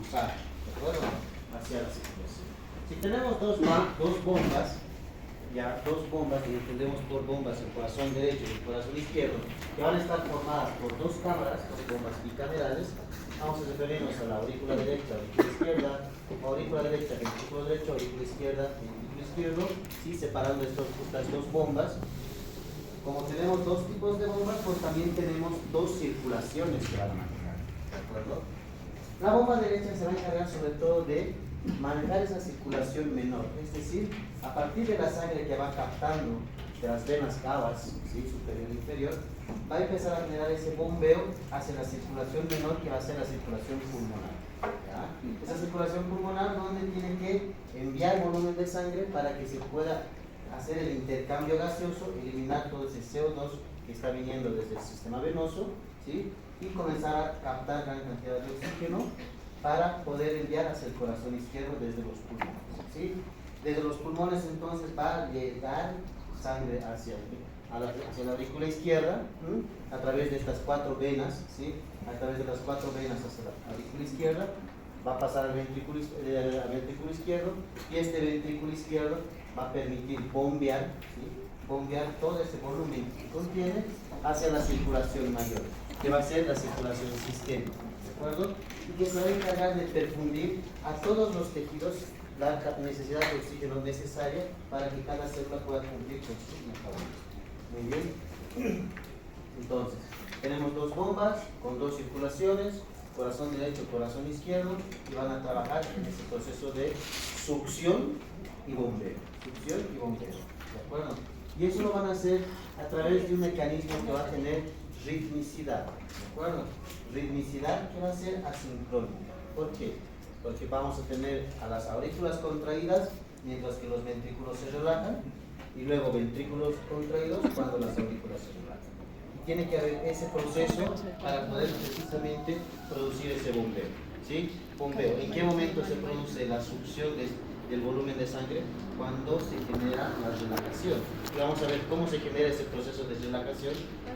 impulsar, ¿de acuerdo? Hacia la circulación. Si tenemos dos bombas, ya dos bombas, y entendemos por bombas el corazón derecho y el corazón izquierdo, que van a estar formadas por dos cámaras, dos bombas bicamerales, vamos a referirnos a la aurícula derecha, aurícula izquierda, aurícula derecha, ventrículo derecho, aurícula izquierda, ventrículo izquierdo, ¿sí? Separando estas dos bombas. Como tenemos dos tipos de bombas, pues también tenemos dos circulaciones que van a manejar, ¿de acuerdo? La bomba derecha se va a encargar sobre todo de manejar esa circulación menor, es decir, a partir de la sangre que va captando de las venas cavas, ¿sí? Superior e inferior, va a empezar a generar ese bombeo hacia la circulación menor, que va a ser la circulación pulmonar, ¿ya? Esa circulación pulmonar, donde tiene que enviar volumen de sangre para que se pueda hacer el intercambio gaseoso, eliminar todo ese CO2 que está viniendo desde el sistema venoso, ¿sí? Y comenzar a captar gran cantidad de oxígeno para poder enviar hacia el corazón izquierdo desde los pulmones, ¿sí? Desde los pulmones entonces va a llegar sangre hacia la aurícula izquierda, a través de estas cuatro venas, ¿sí? A través de las cuatro venas hacia la aurícula izquierda, va a pasar al ventrículo izquierdo, y este ventrículo izquierdo va a permitir bombear, ¿sí? Bombear todo ese volumen que contiene hacia la circulación mayor, que va a ser la circulación sistémica, ¿de acuerdo? Y que se va a encargar de perfundir a todos los tejidos la necesidad de oxígeno necesaria para que cada célula pueda cumplir con su metabolismo. Muy bien. Entonces, tenemos dos bombas con dos circulaciones, corazón derecho, corazón izquierdo, y van a trabajar en ese proceso de succión y bombeo. Succión y bombeo, ¿de acuerdo? Y eso lo van a hacer a través de un mecanismo que va a tener ritmicidad, ¿de acuerdo? Ritmicidad que va a ser asincrónica. ¿Por qué? Porque vamos a tener a las aurículas contraídas mientras que los ventrículos se relajan, y luego ventrículos contraídos cuando las aurículas se relajan. Y tiene que haber ese proceso para poder precisamente producir ese bombeo, ¿sí? Bombeo. ¿En qué momento se produce la succión del volumen de sangre? Cuando se genera la relajación. Y vamos a ver cómo se genera ese proceso de relajación,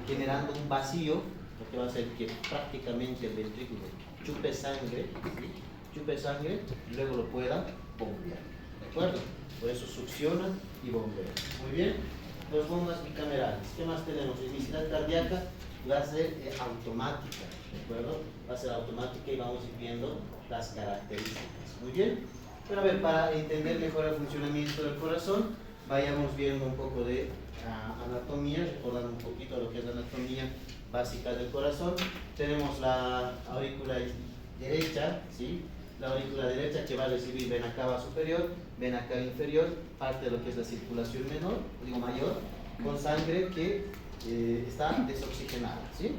generando un vacío, lo que va a hacer que prácticamente el ventrículo chupe sangre, ¿sí? Chupe sangre y luego lo pueda bombear, ¿de acuerdo? Por eso succiona y bombea. Muy bien. Dos bombas bicamerales. ¿Qué más tenemos? Ritmicidad cardíaca va a ser automática, ¿de acuerdo? Va a ser automática y vamos a ir viendo las características. Muy bien. Pero a ver, para entender mejor el funcionamiento del corazón, vayamos viendo un poco de anatomía, recordando un poquito lo que es la anatomía básica del corazón. Tenemos la aurícula derecha, ¿sí? La aurícula derecha que va a recibir vena cava superior, vena cava inferior, parte de lo que es la circulación mayor, con sangre que está desoxigenada, ¿sí?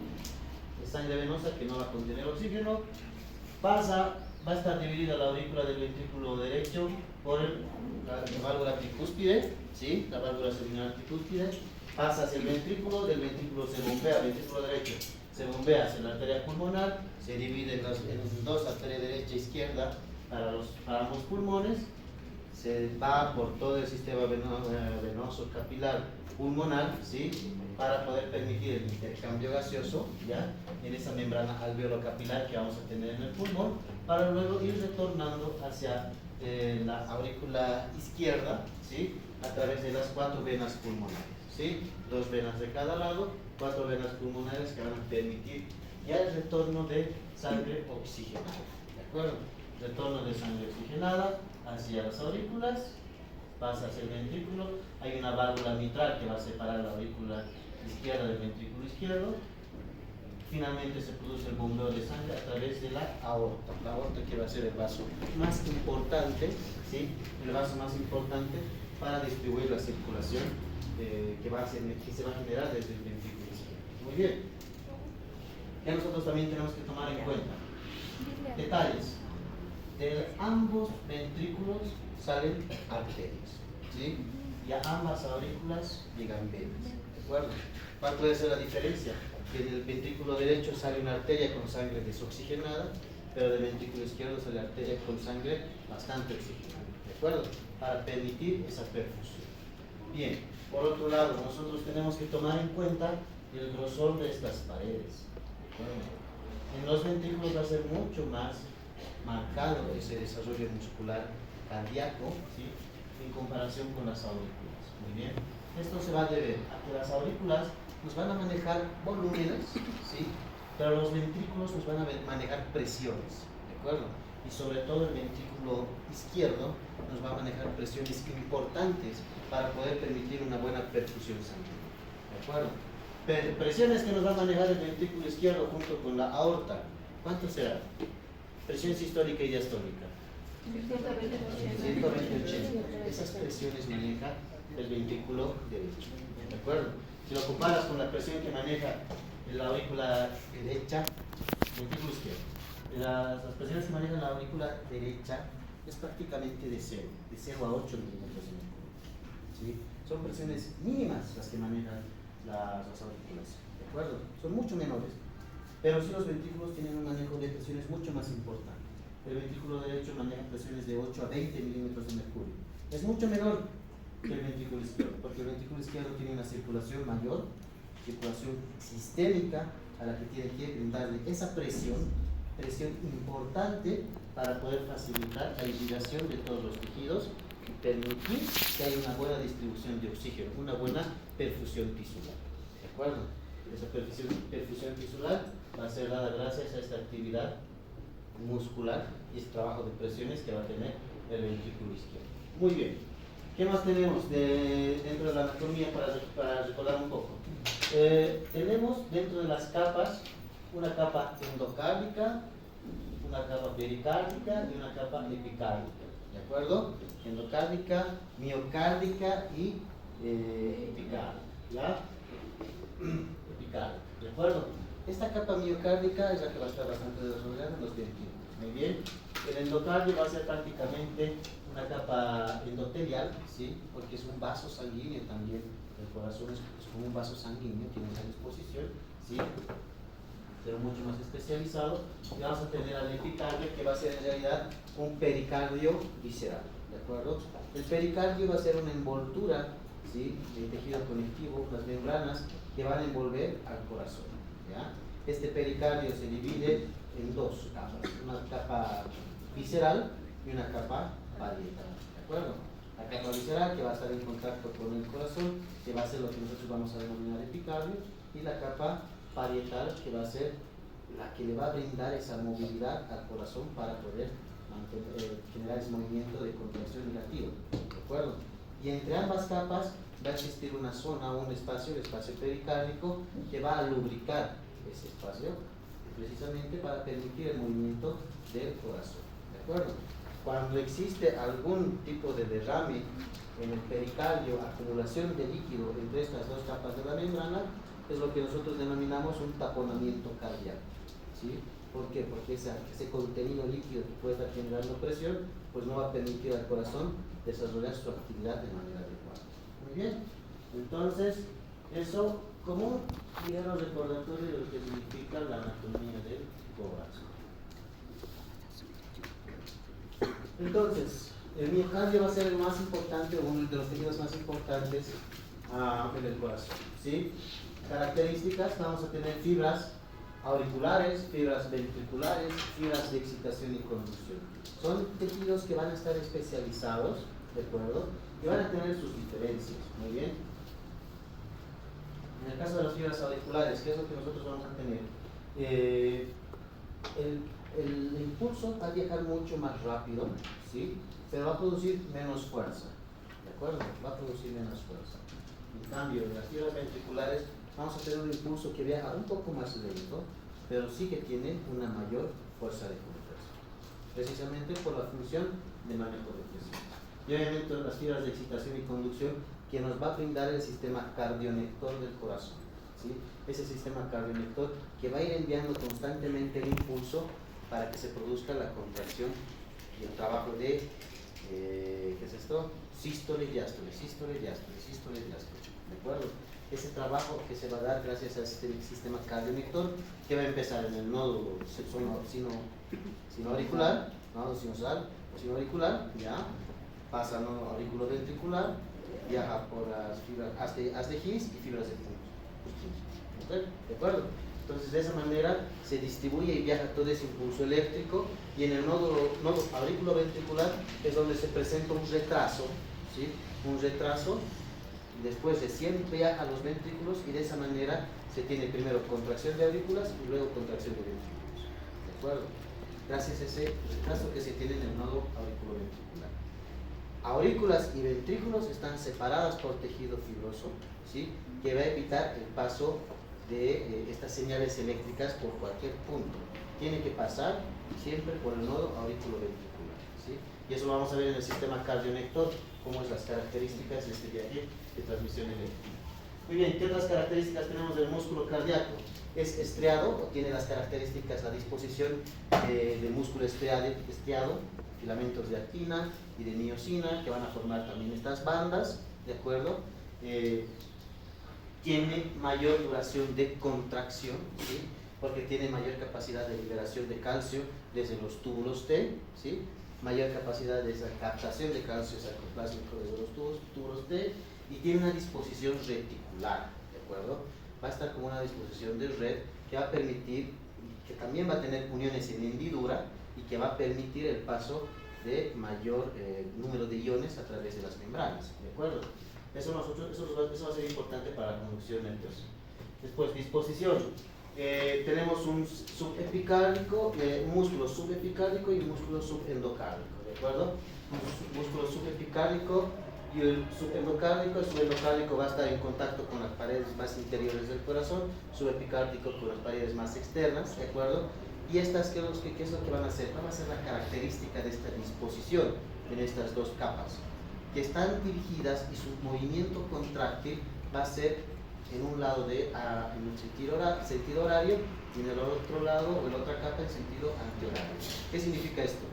Es sangre venosa que no va a contener oxígeno, va a estar dividida la aurícula del ventrículo derecho por la válvula tricúspide, ¿sí? La válvula seminal tricúspide, pasa hacia el ventrículo, del ventrículo se bombea, el ventrículo derecho se bombea hacia la arteria pulmonar, se divide en dos, arteria derecha e izquierda para ambos pulmones, se va por todo el sistema venoso capilar pulmonar, ¿sí? Para poder permitir el intercambio gaseoso, ¿ya? En esa membrana alveolo-capilar que vamos a tener en el pulmón, para luego ir retornando hacia la aurícula izquierda, ¿sí? A través de las cuatro venas pulmonares, ¿sí? Dos venas de cada lado, cuatro venas pulmonares que van a permitir ya el retorno de sangre oxigenada, ¿de acuerdo? Retorno de sangre oxigenada hacia las aurículas, pasa hacia el ventrículo, hay una válvula mitral que va a separar la aurícula izquierda del ventrículo izquierdo, finalmente se produce el bombeo de sangre a través de la aorta que va a ser el vaso más importante, ¿sí? El vaso más importante para distribuir la circulación que se va a generar desde el ventrículo izquierdo. Muy bien. Que nosotros también tenemos que tomar en cuenta detalles. De ambos ventrículos salen arterias, ¿sí? Y a ambas aurículas llegan venas, ¿de acuerdo? ¿Cuál puede ser la diferencia? Que del ventrículo derecho sale una arteria con sangre desoxigenada, pero del ventrículo izquierdo sale arteria con sangre bastante oxigenada, ¿de acuerdo? Para permitir esa perfusión. Bien, por otro lado, nosotros tenemos que tomar en cuenta el grosor de estas paredes, ¿de acuerdo? En los ventrículos va a ser mucho más marcado ese desarrollo muscular cardíaco, ¿sí?, en comparación con las aurículas. Muy bien. Esto se va a deber a que las aurículas nos van a manejar volúmenes, ¿sí?, pero los ventrículos nos van a manejar presiones, ¿de acuerdo? Y sobre todo el ventrículo izquierdo nos va a manejar presiones importantes para poder permitir una buena perfusión sanguínea, ¿de acuerdo? Presiones que nos va a manejar el ventrículo izquierdo junto con la aorta. ¿Cuánto será? Presión sistólica y diastólica. 120-80. Esas presiones maneja el ventrículo derecho, ¿de acuerdo? Si lo comparas con la presión que maneja la aurícula derecha, ventrículo izquierdo, las presiones que maneja la aurícula derecha es prácticamente de 0 a 8 milímetros de mercurio, ¿sí? Son presiones mínimas las que manejan las aurículas, ¿de acuerdo? Son mucho menores, pero sí los ventrículos tienen un manejo de presiones mucho más importante. El ventrículo derecho maneja presiones de 8 a 20 milímetros de mercurio. Es mucho menor que el ventrículo izquierdo, porque el ventrículo izquierdo tiene una circulación mayor, circulación sistémica, a la que tiene que brindarle esa presión importante para poder facilitar la irrigación de todos los tejidos y permitir que haya una buena distribución de oxígeno, una buena perfusión tisular, ¿de acuerdo? Esa perfusión tisular va a ser dada gracias a esta actividad muscular y este trabajo de presiones que va a tener el ventrículo izquierdo. Muy bien. ¿Qué más tenemos dentro de la anatomía para recordar un poco? Tenemos dentro de las capas una capa endocárdica, una capa pericárdica y una capa epicárdica, ¿de acuerdo? Endocárdica, miocárdica y epicárdica, ¿ya? Epicárdica, ¿de acuerdo? Esta capa miocárdica es la que va a estar bastante desarrollada en los ventrículos. Muy bien. El endocardio va a ser prácticamente una capa endotelial, ¿sí?, porque es un vaso sanguíneo también. El corazón es como un vaso sanguíneo, tiene esa disposición, ¿sí?, pero mucho más especializado. Y vamos a tener al epicardio, que va a ser en realidad un pericardio visceral, ¿de acuerdo? El pericardio va a ser una envoltura, ¿sí?, de tejido conectivo, las membranas que van a envolver al corazón, ¿ya? Este pericardio se divide en dos capas, una capa visceral y una capa parietal, ¿de acuerdo? La capa visceral, que va a estar en contacto con el corazón, que va a ser lo que nosotros vamos a denominar epicardio, y la capa parietal, que va a ser la que le va a brindar esa movilidad al corazón para poder generar ese movimiento de contracción negativa, ¿de acuerdo? Y entre ambas capas va a existir una zona o un espacio, el espacio pericárdico, que va a lubricar ese espacio precisamente para permitir el movimiento del corazón, ¿de acuerdo? Cuando existe algún tipo de derrame en el pericardio, acumulación de líquido entre estas dos capas de la membrana, es lo que nosotros denominamos un taponamiento cardíaco, ¿sí? ¿Por qué? Porque ese contenido líquido que puede estar generando presión, pues no va a permitir al corazón desarrollar su actividad de manera adecuada. Muy bien, entonces eso como un ligero recordatorio de lo que significa la anatomía del corazón. Entonces, el miocardio va a ser el más importante, uno de los tejidos más importantes en el corazón, ¿sí? Características: vamos a tener fibras auriculares, fibras ventriculares, fibras de excitación y conducción. Son tejidos que van a estar especializados, ¿de acuerdo? Y van a tener sus diferencias, muy bien. En el caso de las fibras auriculares, ¿qué es lo que nosotros vamos a tener? El impulso va a viajar mucho más rápido, ¿sí?, pero va a producir menos fuerza, ¿de acuerdo? Va a producir menos fuerza. En cambio, en las fibras ventriculares vamos a tener un impulso que viaja un poco más lento, pero sí que tiene una mayor fuerza de compresión, precisamente por la función de manejo de presión. Y obviamente las fibras de excitación y conducción, que nos va a brindar el sistema cardionector del corazón, ¿sí? Ese sistema cardionector que va a ir enviando constantemente el impulso para que se produzca la contracción y el trabajo de, ¿qué es esto? Sístole, diástole, sístole, diástole, sístole, diástole, ¿de acuerdo? Ese trabajo que se va a dar gracias a este sistema cardionector, que va a empezar en el nódulo sinoauricular, nódulo sinosal o sinoauricular, ya, pasa al nódulo auriculoventricular, viaja por las fibras haz de His y fibras de punto, ¿de acuerdo? Entonces de esa manera se distribuye y viaja todo ese impulso eléctrico, y en el nodo auriculoventricular es donde se presenta un retraso, ¿sí? Un retraso, y después recién viaja a los ventrículos, y de esa manera se tiene primero contracción de aurículas y luego contracción de ventrículos. ¿De acuerdo? Gracias a ese retraso que se tiene en el nodo auriculoventricular. Aurículas y ventrículos están separadas por tejido fibroso, ¿sí? Que va a evitar el paso de estas señales eléctricas por cualquier punto. Tiene que pasar siempre por el nodo auriculoventricular, ¿sí? Y eso lo vamos a ver en el sistema cardionector, cómo es las características de este viaje de transmisión eléctrica. Muy bien, ¿qué otras características tenemos del músculo cardíaco? Es estriado, o tiene las características, la disposición de músculo estriado, filamentos de actina y de miosina, que van a formar también estas bandas, ¿de acuerdo? Tiene mayor duración de contracción, ¿sí? Porque tiene mayor capacidad de liberación de calcio desde los túbulos T, ¿sí? Mayor capacidad de esa captación de calcio sarcoplásmico desde los túbulos T, y tiene una disposición reticular, ¿de acuerdo? Va a estar como una disposición de red que va a permitir, que también va a tener uniones en hendidura, y que va a permitir el paso de mayor número de iones a través de las membranas, ¿de acuerdo? Eso va a ser importante para la conducción nerviosa. Después, disposición. Tenemos un subepicárdico, un músculo subepicárdico y un músculo subendocárdico, ¿de acuerdo? Un músculo subepicárdico y el subendocárdico va a estar en contacto con las paredes más interiores del corazón, subepicárdico con las paredes más externas, ¿de acuerdo? Y estas, ¿qué es lo que van a hacer? Van a ser la característica de esta disposición en estas dos capas, que están dirigidas, y su movimiento contráctil va a ser en un lado en un sentido horario, y en el otro lado, o en la otra capa, en sentido antihorario. ¿Qué significa esto?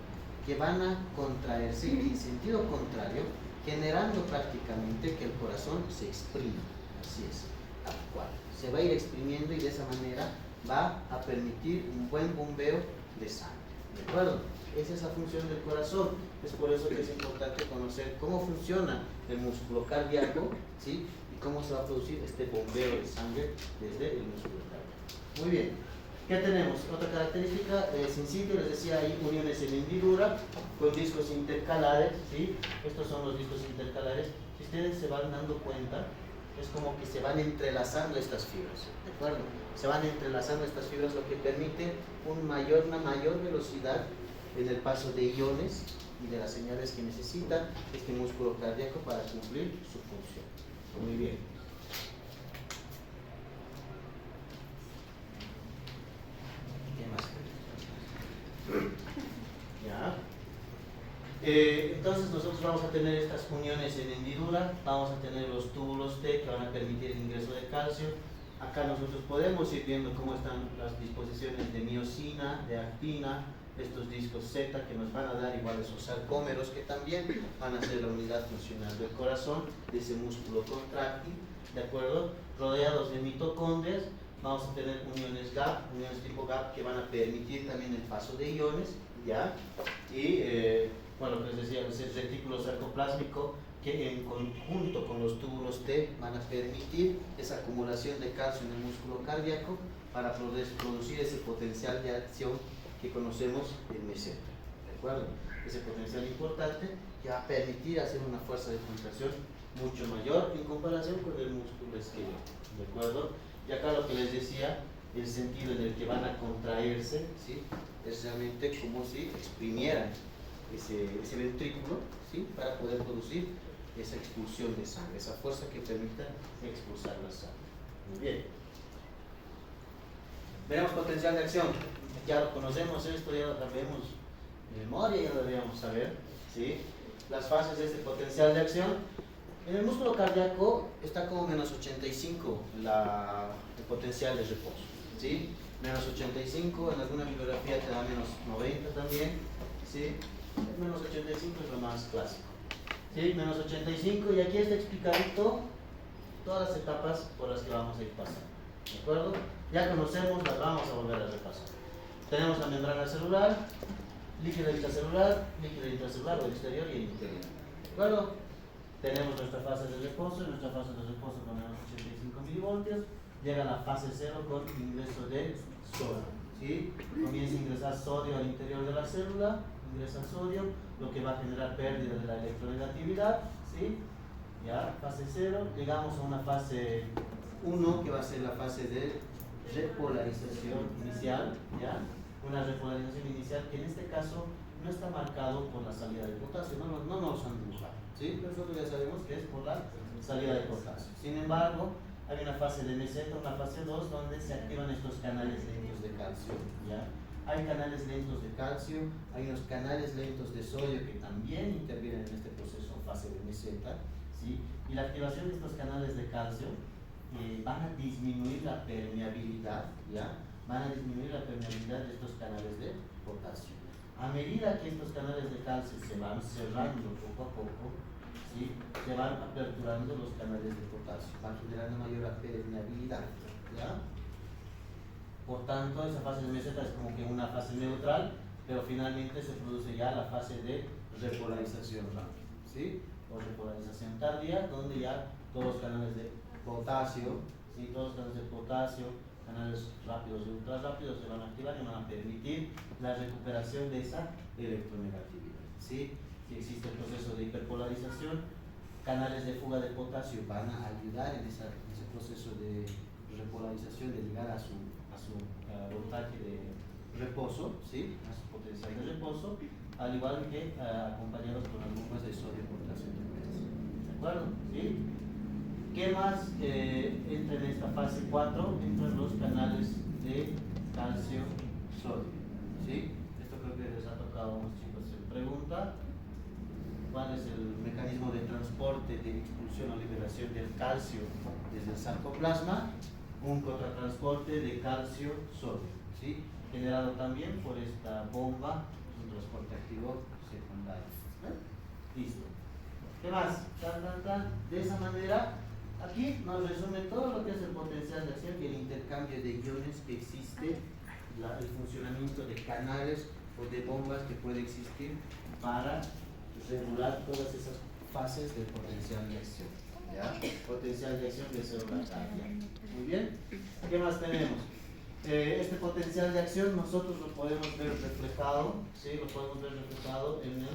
Que van a contraerse en sentido contrario, generando prácticamente que el corazón se exprima. Así es, tal cual. Se va a ir exprimiendo, y de esa manera va a permitir un buen bombeo de sangre. ¿De acuerdo? Esa es la función del corazón. Es por eso que es importante conocer cómo funciona el músculo cardíaco, ¿sí? Y cómo se va a producir este bombeo de sangre desde el músculo cardíaco. Muy bien. ¿Qué tenemos? Otra característica sensible, les decía, hay uniones en hendidura con discos intercalares, ¿sí? Estos son los discos intercalares. Si ustedes se van dando cuenta, es como que se van entrelazando estas fibras, ¿de acuerdo? Se van entrelazando estas fibras, lo que permite una mayor velocidad en el paso de iones y de las señales que necesita este músculo cardíaco para cumplir su función. Muy bien. ¿Qué más? ¿Ya? Entonces nosotros vamos a tener estas uniones en hendidura, vamos a tener los túbulos T que van a permitir el ingreso de calcio. Acá nosotros podemos ir viendo cómo están las disposiciones de miosina, de actina, estos discos Z que nos van a dar igual esos sarcómeros que también van a ser la unidad funcional del corazón, de ese músculo contráctil, ¿de acuerdo? Rodeados de mitocondrias, vamos a tener uniones GAP, uniones tipo GAP que van a permitir también el paso de iones, ¿ya? Y bueno, lo que les decía, es el retículo sarcoplásmico que en conjunto con los túbulos T van a permitir esa acumulación de calcio en el músculo cardíaco para producir ese potencial de acción que conocemos en meseta, ¿de acuerdo? Ese potencial importante que va a permitir hacer una fuerza de contracción mucho mayor en comparación con el músculo isquioso, ¿de acuerdo? Y acá lo que les decía, el sentido en el que van a contraerse, ¿sí? Es realmente como si exprimieran ese ventrículo, ¿sí? Para poder producir esa expulsión de sangre, esa fuerza que permita expulsar la sangre. Muy bien. Veremos potencial de acción. Ya lo conocemos, esto ya lo sabemos de memoria, ya lo deberíamos saber, ¿sí? Las fases de este potencial de acción. En el músculo cardíaco está como menos 85 el potencial de reposo, ¿sí? Menos 85, en alguna bibliografía te da menos 90 también, ¿sí? Menos 85 es lo más clásico, ¿sí? Menos 85, y aquí está explicadito todas las etapas por las que vamos a ir pasando, ¿de acuerdo? Ya conocemos, las vamos a volver a repasar. Tenemos la membrana celular, líquido intracelular o exterior y el interior, ¿de acuerdo? Tenemos nuestra fase de reposo, con menos 85 milivoltios, llega a la fase 0 con ingreso de sodio, ¿sí? Comienza a ingresar sodio al interior de la célula, ingresa sodio, lo que va a generar pérdida de la electronegatividad, ¿sí? Ya, fase 0, llegamos a una fase 1 que va a ser la fase de repolarización inicial, ¿ya? Una repolarización inicial que en este caso no está marcado por la salida de potasio, no nos han dibujado, ¿sí? Nosotros ya sabemos que es por la salida de potasio. Sin embargo, hay una fase de meseta, una fase 2, donde se activan estos canales lentos de calcio, ¿ya? Hay canales lentos de calcio, hay unos canales lentos de sodio que también intervienen en este proceso fase de meseta, ¿sí? Y la activación de estos canales de calcio van a disminuir la permeabilidad, ¿ya? Van a disminuir la permeabilidad de estos canales de potasio. A medida que estos canales de calcio se van cerrando poco a poco, ¿sí? Se van aperturando los canales de potasio, van generando mayor permeabilidad, ¿ya? Por tanto, esa fase de meseta es como que una fase neutral, pero finalmente se produce ya la fase de repolarización rápida, ¿sí? O repolarización tardía, donde ya todos los canales de potasio, ¿sí? Todos los canales de potasio, canales rápidos y ultra rápidos se van a activar y van a permitir la recuperación de esa electronegatividad, ¿sí? Si existe el proceso de hiperpolarización, canales de fuga de potasio van a ayudar en ese proceso de repolarización, de llegar a su voltaje de reposo, ¿sí? A su potencial de reposo, al igual que acompañados con las bombas de sodio potasio. ¿De acuerdo? ¿Sí? ¿Qué más entra en esta fase 4? Entran los canales de calcio-sodio, ¿sí? Esto creo que les ha tocado a unos chicos en pregunta. ¿Cuál es el mecanismo de transporte, de expulsión o liberación del calcio desde el sarcoplasma? Un contratransporte de calcio-sodio, ¿sí? Generado también por esta bomba, un transporte activo secundario. Listo. ¿Qué más? De esa manera, aquí nos resume todo lo que es el potencial de acción y el intercambio de iones que existe, el funcionamiento de canales o de bombas que puede existir para regular todas esas fases del potencial de acción. ¿Ya? Potencial de acción de célula cardíaca. Muy bien. ¿Qué más tenemos? Este potencial de acción nosotros lo podemos ver reflejado, ¿sí? Lo podemos ver reflejado en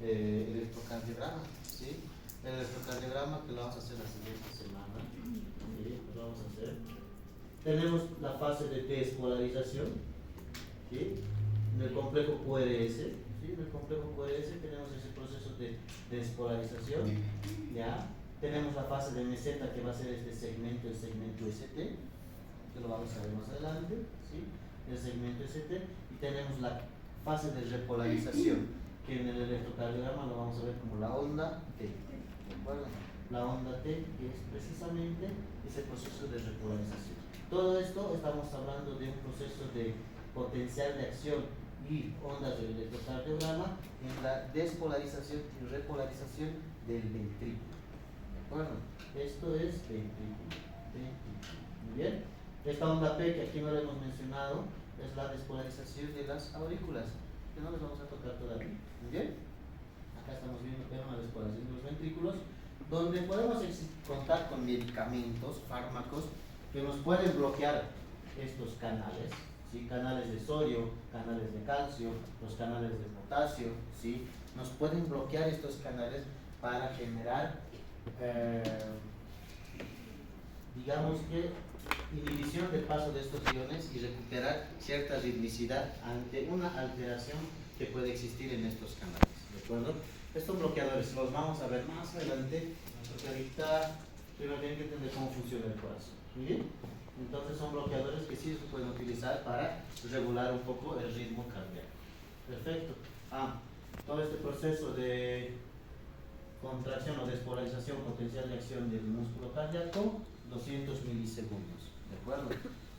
el electrocardiograma, ¿sí? El electrocardiograma que lo vamos a hacer la siguiente semana, ¿sí? Lo vamos a hacer. Tenemos la fase de despolarización, ¿sí? En el complejo QRS, ¿sí? En el complejo QRS tenemos ese proceso de despolarización, ¿ya? Tenemos la fase de meseta que va a ser este segmento, el segmento ST, que lo vamos a ver más adelante, ¿sí? El segmento ST, y tenemos la fase de repolarización, que en el electrocardiograma lo vamos a ver como la onda T, ¿de acuerdo? La onda T, que es precisamente ese proceso de repolarización. Todo esto estamos hablando de un proceso de potencial de acción y ondas del electrocardiograma en la despolarización y repolarización del ventrículo. Bueno, esto es ventrículo. Muy bien. Esta onda P, que aquí no la hemos mencionado, es la despolarización de las aurículas, que no les vamos a tocar todavía. Muy bien. Acá estamos viendo la despolarización de los ventrículos, donde podemos contar con medicamentos, fármacos, que nos pueden bloquear estos canales, ¿sí? Canales de sodio, canales de calcio, los canales de potasio, ¿sí? Nos pueden bloquear estos canales para generar digamos que inhibición del paso de estos iones y recuperar cierta ritmicidad ante una alteración que puede existir en estos canales, ¿de acuerdo? Estos bloqueadores los vamos a ver más adelante, porque ahorita primero tienen que entender cómo funciona el corazón. ¿Muy bien? Entonces son bloqueadores que sí se pueden utilizar para regular un poco el ritmo cardíaco. Perfecto. Todo este proceso de contracción o despolarización potencial de acción del músculo cardíaco, 200 milisegundos, ¿de acuerdo?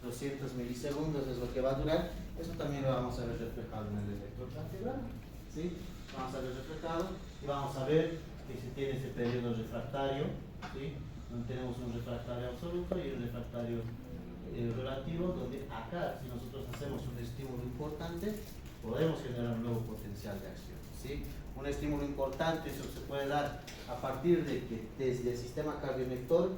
200 milisegundos es lo que va a durar. Eso también lo vamos a ver reflejado en el electrocardiograma, ¿sí? Vamos a ver reflejado y vamos a ver que se tiene ese periodo refractario, ¿sí? Donde tenemos un refractario absoluto y un refractario relativo, donde acá, si nosotros hacemos un estímulo importante, podemos generar un nuevo potencial de acción, ¿sí? Un estímulo importante, eso se puede dar a partir de que desde el sistema cardiolector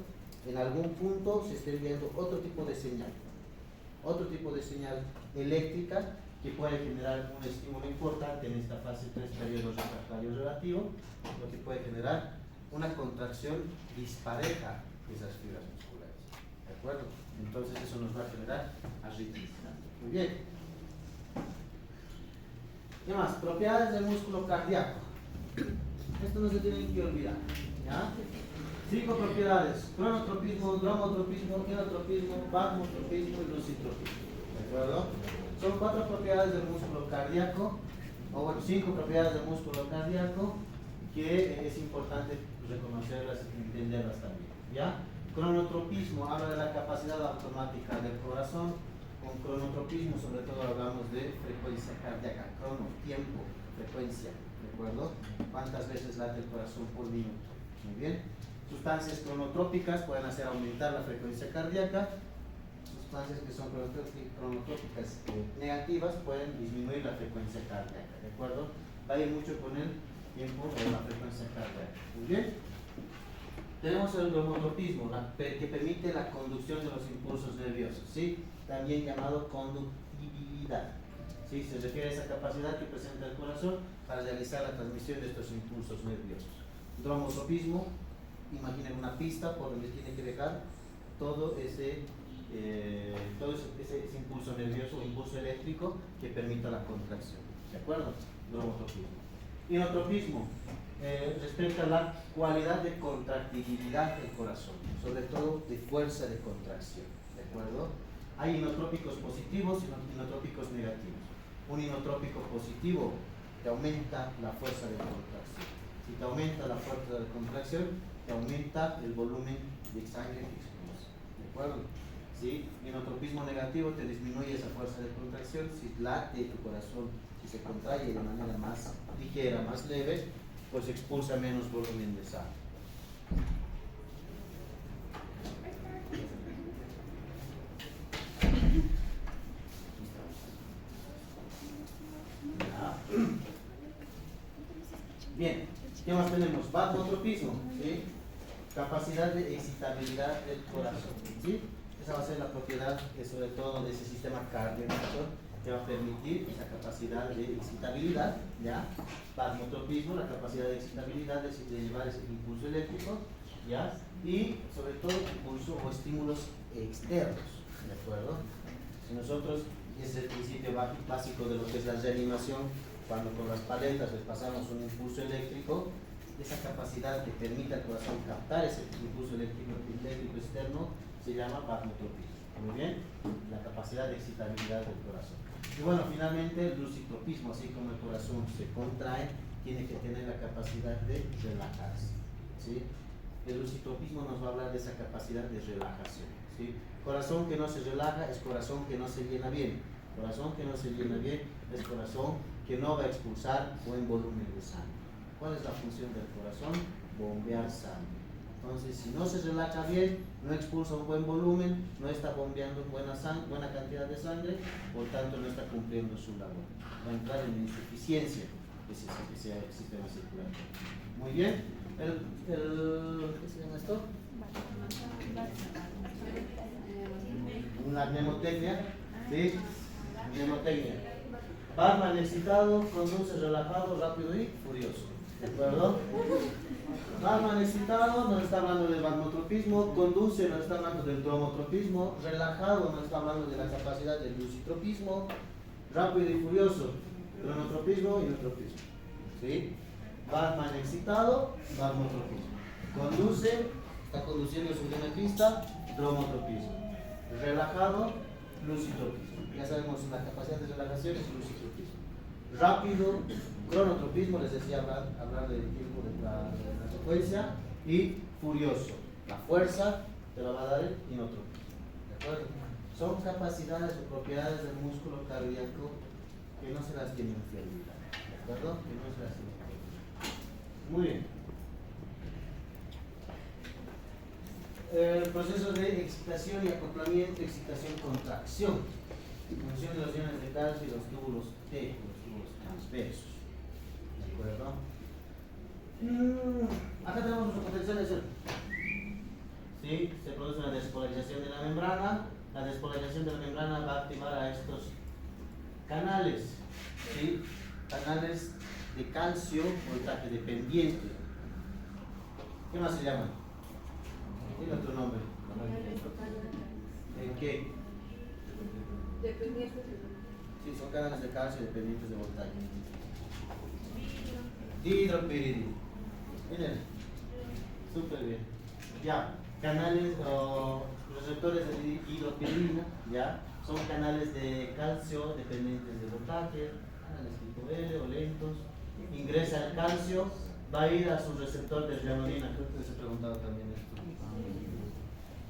en algún punto se esté enviando otro tipo de señal eléctrica que puede generar un estímulo importante en esta fase 3, periodo refractario relativo, lo que puede generar una contracción dispareja de esas fibras musculares. ¿De acuerdo? Entonces eso nos va a generar arritmia. Muy bien. ¿Qué más? Propiedades del músculo cardíaco. Esto no se tienen que olvidar. ¿Ya? 5 propiedades: cronotropismo, dromotropismo, inotropismo, vagotropismo y lucitropismo. ¿De acuerdo? Son 4 propiedades del músculo cardíaco, o bueno, 5 propiedades del músculo cardíaco que es importante reconocerlas y entenderlas también. ¿Ya? Cronotropismo habla de la capacidad automática del corazón. Con cronotropismo, sobre todo, hablamos de frecuencia cardíaca, crono, tiempo, frecuencia. ¿De acuerdo? ¿Cuántas veces late el corazón por minuto? Muy bien. Sustancias cronotrópicas pueden hacer aumentar la frecuencia cardíaca. Sustancias que son cronotrópicas negativas pueden disminuir la frecuencia cardíaca. ¿De acuerdo? Va a ir mucho con el tiempo o la frecuencia cardíaca. Muy bien. Tenemos el dromotropismo, que permite la conducción de los impulsos nerviosos, ¿sí? También llamado conductividad. ¿Sí? Se refiere a esa capacidad que presenta el corazón para realizar la transmisión de estos impulsos nerviosos. Dromotropismo, imaginen una pista por donde tiene que dejar todo ese impulso nervioso o impulso eléctrico que permita la contracción. ¿De acuerdo? Dromotropismo. Inotropismo, respecto a la cualidad de contractibilidad del corazón, sobre todo de fuerza de contracción. ¿De acuerdo? Hay inotrópicos positivos y inotrópicos negativos. Un inotrópico positivo te aumenta la fuerza de contracción. Si te aumenta la fuerza de contracción, te aumenta el volumen de sangre que expulsa. ¿De acuerdo? ¿Sí? Inotropismo negativo te disminuye esa fuerza de contracción. Si late tu corazón, si se contrae de manera más ligera, más leve, pues expulsa menos volumen de sangre. Bien, ¿qué más tenemos? Vagotropismo, ¿sí? Capacidad de excitabilidad del corazón, ¿sí? Esa va a ser la propiedad, sobre todo, de ese sistema cardíaco que va a permitir esa capacidad de excitabilidad, ¿ya? Vagotropismo, la capacidad de excitabilidad de llevar ese impulso eléctrico, ¿ya? Y sobre todo impulso o estímulos externos, ¿de acuerdo? Si nosotros, ese es el principio básico de lo que es la reanimación, cuando con las paletas les pasamos un impulso eléctrico, esa capacidad que permite al corazón captar ese impulso eléctrico externo se llama vagotropismo. Muy bien, la capacidad de excitabilidad del corazón. Y bueno, finalmente el lucitropismo, así como el corazón se contrae, tiene que tener la capacidad de relajarse, ¿sí? El lucitropismo nos va a hablar de esa capacidad de relajación, ¿sí? Corazón que no se relaja es corazón que no se llena bien. Corazón que no se llena bien es corazón que no va a expulsar buen volumen de sangre. ¿Cuál es la función del corazón? Bombear sangre. Entonces, si no se relaja bien, no expulsa un buen volumen, no está bombeando buena cantidad de sangre, por tanto no está cumpliendo su labor. Va a entrar en insuficiencia ese sistema circulatorio. Muy bien. ¿Qué se llama esto? Una mnemotecnia. ¿Sí? Mnemotecnia. Batman excitado, conduce relajado, rápido y furioso. ¿De acuerdo? Batman excitado nos está hablando del vagotropismo, conduce nos está hablando del dromotropismo, relajado nos está hablando de la capacidad del lucitropismo, rápido y furioso, cronotropismo y inotropismo. ¿Sí? Batman excitado, vagotropismo. Conduce, está conduciendo su buena pista, dromotropismo. Relajado, lucitropismo. Ya sabemos la capacidad de relajación es lucitropismo. Rápido, cronotropismo, les decía hablar del tiempo de la frecuencia, y furioso, la fuerza te la va a dar el inotropismo. ¿De acuerdo? Son capacidades o propiedades del músculo cardíaco que no se las tienen que olvidar. ¿De acuerdo? Que no se las tienen que olvidar. Muy bien. Procesos de excitación y acoplamiento, excitación-contracción. Función de los iones de calcio y los túbulos T, los túbulos transversos. ¿De acuerdo? Acá tenemos nuestro potencial de cero. ¿Sí? Se calcio, voltaje dependiente. ¿Qué más se llama? Dime tu nombre. ¿En qué? Dependientes de Sí, son canales de calcio dependientes de voltaje. Dihidropiridina. Miren, súper bien. Ya, canales o receptores de hidropiridina, ya, son canales de calcio dependientes de voltaje, canales tipo L o lentos. Ingresa el calcio, va a ir a su receptor de rianodina. Creo que les he preguntado también esto.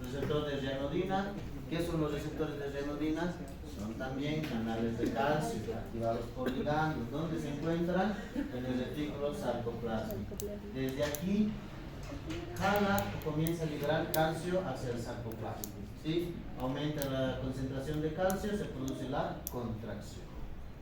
Receptor de rianodina. ¿Qué son los receptores de rianodina? Son también canales de calcio activados por ligandos. ¿Dónde se encuentran? En el retículo sarcoplásmico. Desde aquí jala o comienza a liberar calcio hacia el sarcoplasma. ¿Sí? Aumenta la concentración de calcio, se produce la contracción.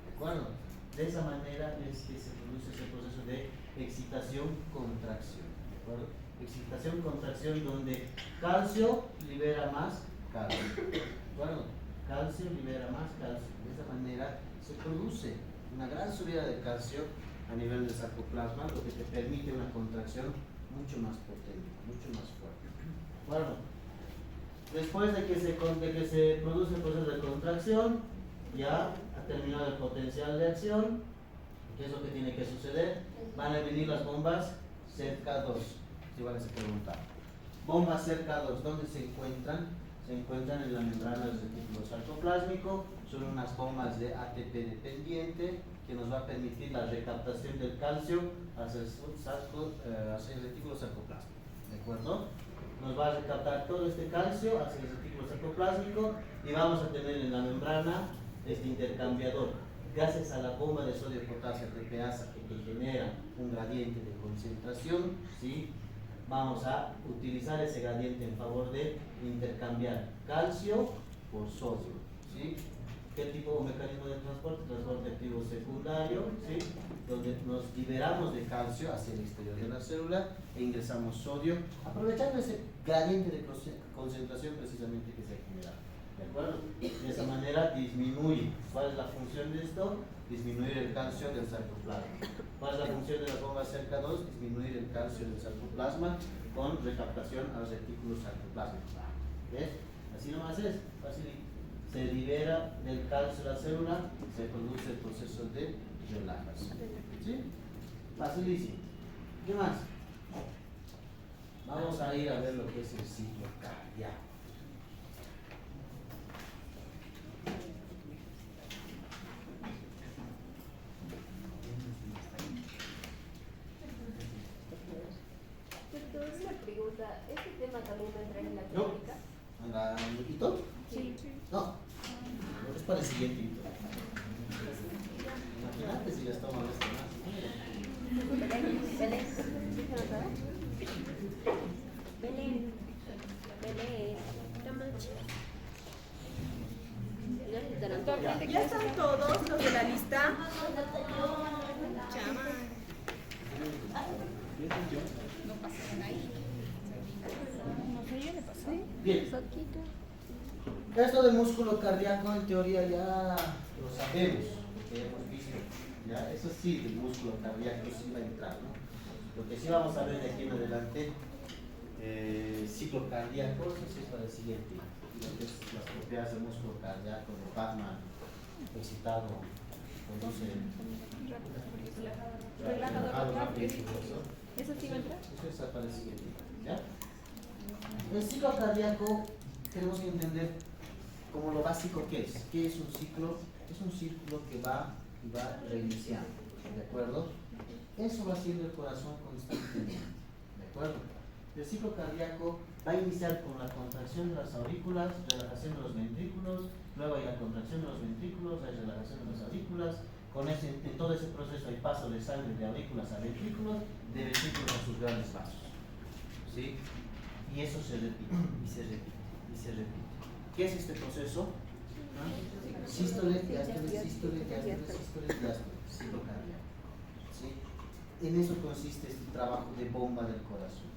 ¿De acuerdo? De esa manera es que se produce ese proceso de excitación-contracción. ¿De acuerdo? Excitación-contracción donde calcio libera más calcio. ¿De acuerdo? Calcio libera más calcio. De esa manera se produce una gran subida de calcio a nivel del sarcoplasma, lo que te permite una contracción mucho más potente, mucho más fuerte. Bueno, después de que se produce el proceso de contracción, ya ha terminado el potencial de acción. ¿Qué es lo que tiene que suceder? Van a venir las bombas cerca 2. Si van a preguntar. Bombas cerca 2, ¿dónde se encuentran? Se encuentran en la membrana del retículo sarcoplásmico. Son unas bombas de ATP dependiente que nos va a permitir la recaptación del calcio hacia el retículo sarcoplásmico. ¿De acuerdo? Nos va a recaptar todo este calcio hacia el retículo sarcoplásmico y vamos a tener en la membrana este intercambiador. Gracias a la bomba de sodio-potasio ATPasa que genera un gradiente de concentración, ¿sí? Vamos a utilizar ese gradiente en favor de intercambiar calcio por sodio, ¿sí? ¿Qué tipo de mecanismo de transporte? Transporte activo secundario, ¿sí? Donde nos liberamos de calcio hacia el exterior de la célula e ingresamos sodio, aprovechando ese gradiente de concentración precisamente que se ha generado. ¿De acuerdo? De esa manera disminuye. ¿Cuál es la función de esto? Disminuir el calcio del sarcoplasma. ¿Cuál es la función de las bombas cerca 2? Disminuir el calcio del sarcoplasma con recaptación al retículo sarcoplásmico. ¿Ves? Así nomás es. Fácil. Se libera del calcio la célula, se produce el proceso de relajación. ¿Sí? Facilísimo. ¿Qué más? Vamos a ir a ver lo que es el ciclo cardíaco. Entonces, una pregunta, ¿este tema también va a entrar en la No. clínica? ¿En la hito? Sí. No. Es para el siguiente hito. Imagínate si les toman esto más. Belén. Belén. Belén. ¿Ya están todos los de la lista? Chama. No pasaron ahí. No sé, yo le pasé. Bien. Esto del músculo cardíaco en teoría ya lo sabemos, que hemos visto. ¿Ya? Eso sí, del músculo cardíaco sí va a entrar, ¿no? Lo que sí vamos a ver de aquí en adelante, ciclo cardíaco, eso sí es para el siguiente. Lo que es las propiedades del músculo cardíaco, de Batman, excitado, conduce relajado, rápido. ¿Eso sí va a entrar? Eso es para el siguiente. ¿Ya? El ciclo cardíaco tenemos que entender como lo básico que es. ¿Qué es un ciclo? Es un círculo que va reiniciando, ¿de acuerdo? Eso va haciendo el corazón constantemente, ¿de acuerdo? El ciclo cardíaco va a iniciar con la contracción de las aurículas, relajación de los ventrículos, luego hay la contracción de los ventrículos, hay relajación de las aurículas, en todo ese proceso hay paso de sangre de aurículas a ventrículos, de ventrículos a sus grandes vasos, ¿sí? Y eso se repite, y se repite, y se repite. ¿Qué es este proceso? Sístole, diástole, sístole, diástole, sístole, diástole, ciclo cardíaco. ¿Sí? En eso consiste este trabajo de bomba del corazón.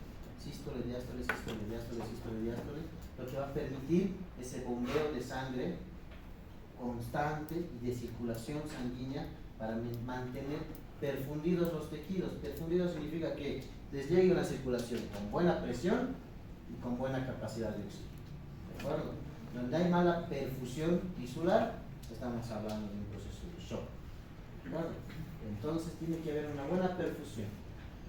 Sístole, diástole, sístole, diástole, sístole, diástole, lo que va a permitir ese bombeo de sangre constante y de circulación sanguínea para mantener perfundidos los tejidos. Perfundido significa que les llegue una circulación con buena presión y con buena capacidad de oxígeno. ¿De acuerdo? Donde hay mala perfusión tisular, estamos hablando de un proceso de shock. ¿De acuerdo? Entonces tiene que haber una buena perfusión.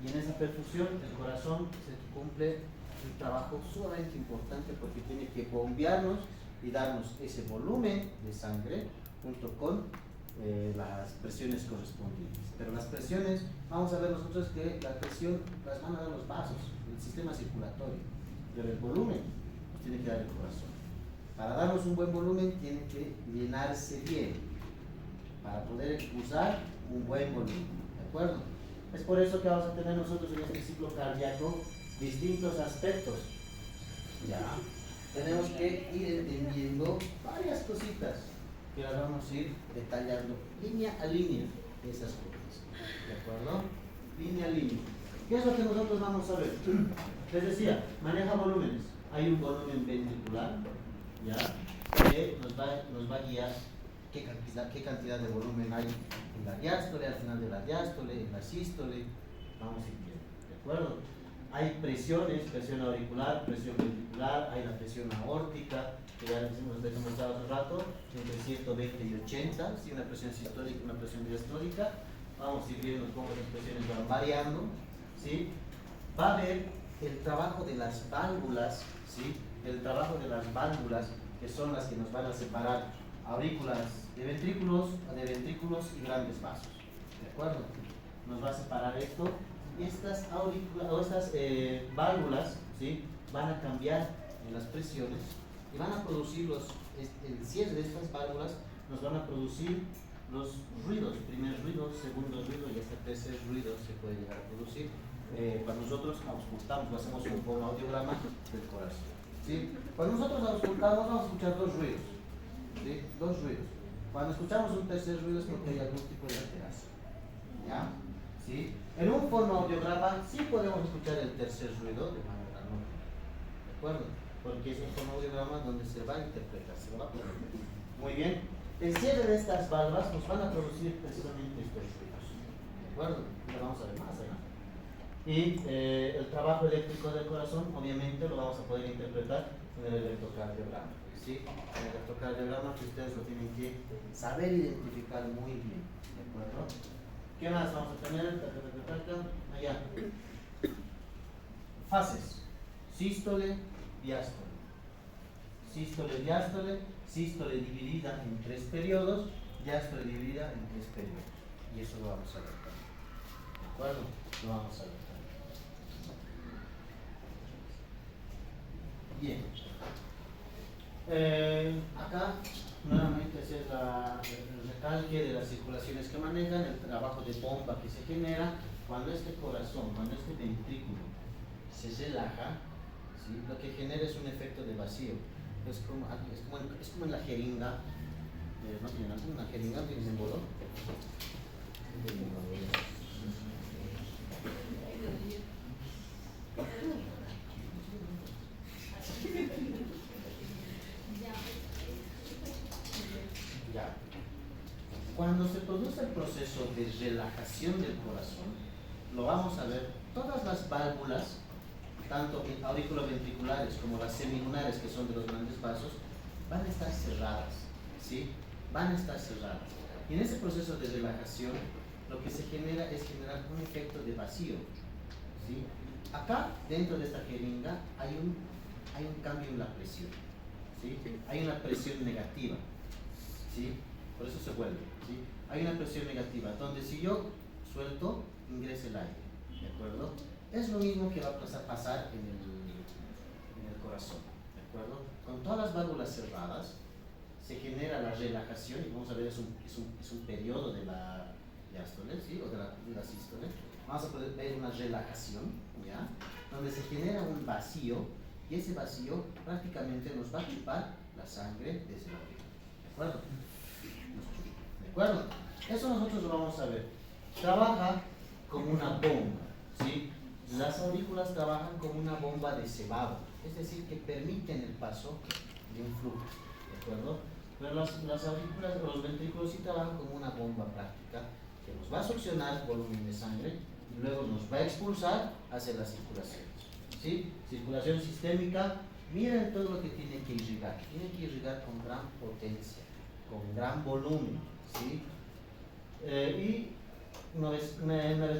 Y en esa perfusión el corazón se cumple un trabajo sumamente importante porque tiene que bombearnos y darnos ese volumen de sangre junto con las presiones correspondientes. Pero las presiones, vamos a ver nosotros que la presión las van a dar los vasos, el sistema circulatorio, pero el volumen nos tiene que dar el corazón. Para darnos un buen volumen tiene que llenarse bien para poder usar un buen volumen, ¿de acuerdo? Es por eso que vamos a tener nosotros en este ciclo cardíaco distintos aspectos. Ya tenemos que ir entendiendo varias cositas que las vamos a ir detallando línea a línea, esas cosas, ¿de acuerdo? Línea a línea. ¿Qué es lo que nosotros vamos a ver? Les decía, maneja volúmenes. Hay un volumen ventricular, ¿ya? Que nos va a guiar qué cantidad de volumen hay en la diástole, al final de la diástole, en la sístole, vamos a ir viendo, ¿de acuerdo? Hay presiones, presión auricular, presión ventricular, hay la presión aórtica, que ya les hemos mostrado hace rato, entre 120 y 80, ¿sí? Una presión sistólica y una presión diastólica. Vamos a ir viendo cómo las presiones van variando, ¿sí? Va a haber el trabajo de las válvulas, ¿sí? El trabajo de las válvulas, que son las que nos van a separar aurículas de ventrículos y grandes vasos, ¿de acuerdo? Nos va a separar esto. Y estas válvulas, ¿sí? Van a cambiar en las presiones y van a producir el cierre de estas válvulas nos van a producir los ruidos, primer ruido, segundo ruido y hasta tercer ruido se puede llegar a producir cuando nosotros auscultamos, lo hacemos con un audiograma del corazón, ¿sí? Cuando nosotros auscultamos vamos a escuchar dos ruidos, ¿sí? Dos ruidos. Cuando escuchamos un tercer ruido es porque hay algún tipo de alteración, ¿ya? ¿Sí? En un fonoaudiograma sí podemos escuchar el tercer ruido de manera normal, ¿de acuerdo? Porque es un fonoaudiograma donde se va a interpretar, se va a poner. Muy bien. El cierre de estas válvulas nos van a producir precisamente estos ruidos, ¿de acuerdo? Lo vamos a ver más allá. Y el trabajo eléctrico del corazón, obviamente, lo vamos a poder interpretar en el electrocardiograma, ¿sí? El electrocardiograma que ustedes lo tienen que saber identificar muy bien, ¿de acuerdo? ¿Qué más vamos a tener? Allá. Fases. Sístole, diástole. Sístole, diástole. Sístole dividida en 3 periodos. Diástole dividida en 3 periodos. Y eso lo vamos a ver también. ¿De acuerdo? Lo vamos a ver también. Bien. Acá nuevamente ese es el recalque de las circulaciones que manejan, el trabajo de bomba que se genera cuando este corazón, cuando este ventrículo se relaja, ¿sí? Lo que genera es un efecto de vacío. Es como en la jeringa, ¿no tienen algo? ¿Una jeringa tienes en bolo? Ya. Cuando se produce el proceso de relajación del corazón, lo vamos a ver, todas las válvulas, tanto auriculoventriculares como las semilunares, que son de los grandes vasos, van a estar cerradas, ¿sí? Van a estar cerradas. Y en ese proceso de relajación, lo que se genera es generar un efecto de vacío, ¿sí? Acá, dentro de esta jeringa, hay un cambio en la presión, ¿sí? Hay una presión negativa, ¿sí? Por eso se vuelve, ¿sí? Hay una presión negativa, donde si yo suelto, ingresa el aire, ¿de acuerdo? Es lo mismo que va a pasar en el corazón, ¿de acuerdo? Con todas las válvulas cerradas, se genera la relajación, y vamos a ver, es un periodo de la diástole, ¿sí? O de la sístole. Vamos a poder ver una relajación, ¿ya? Donde se genera un vacío, y ese vacío prácticamente nos va a chupar la sangre desde la orina, ¿de acuerdo? ¿De acuerdo? Eso nosotros lo vamos a ver. Trabaja como una bomba, ¿sí? Las aurículas trabajan como una bomba de cebado, es decir, que permiten el paso de un flujo, ¿de acuerdo? Pero las aurículas o los ventrículos sí trabajan como una bomba práctica que nos va a succionar volumen de sangre y luego nos va a expulsar hacia la circulación. ¿Sí? Circulación sistémica, miren todo lo que tiene que irrigar con gran potencia, con gran volumen. ¿Sí? Y una vez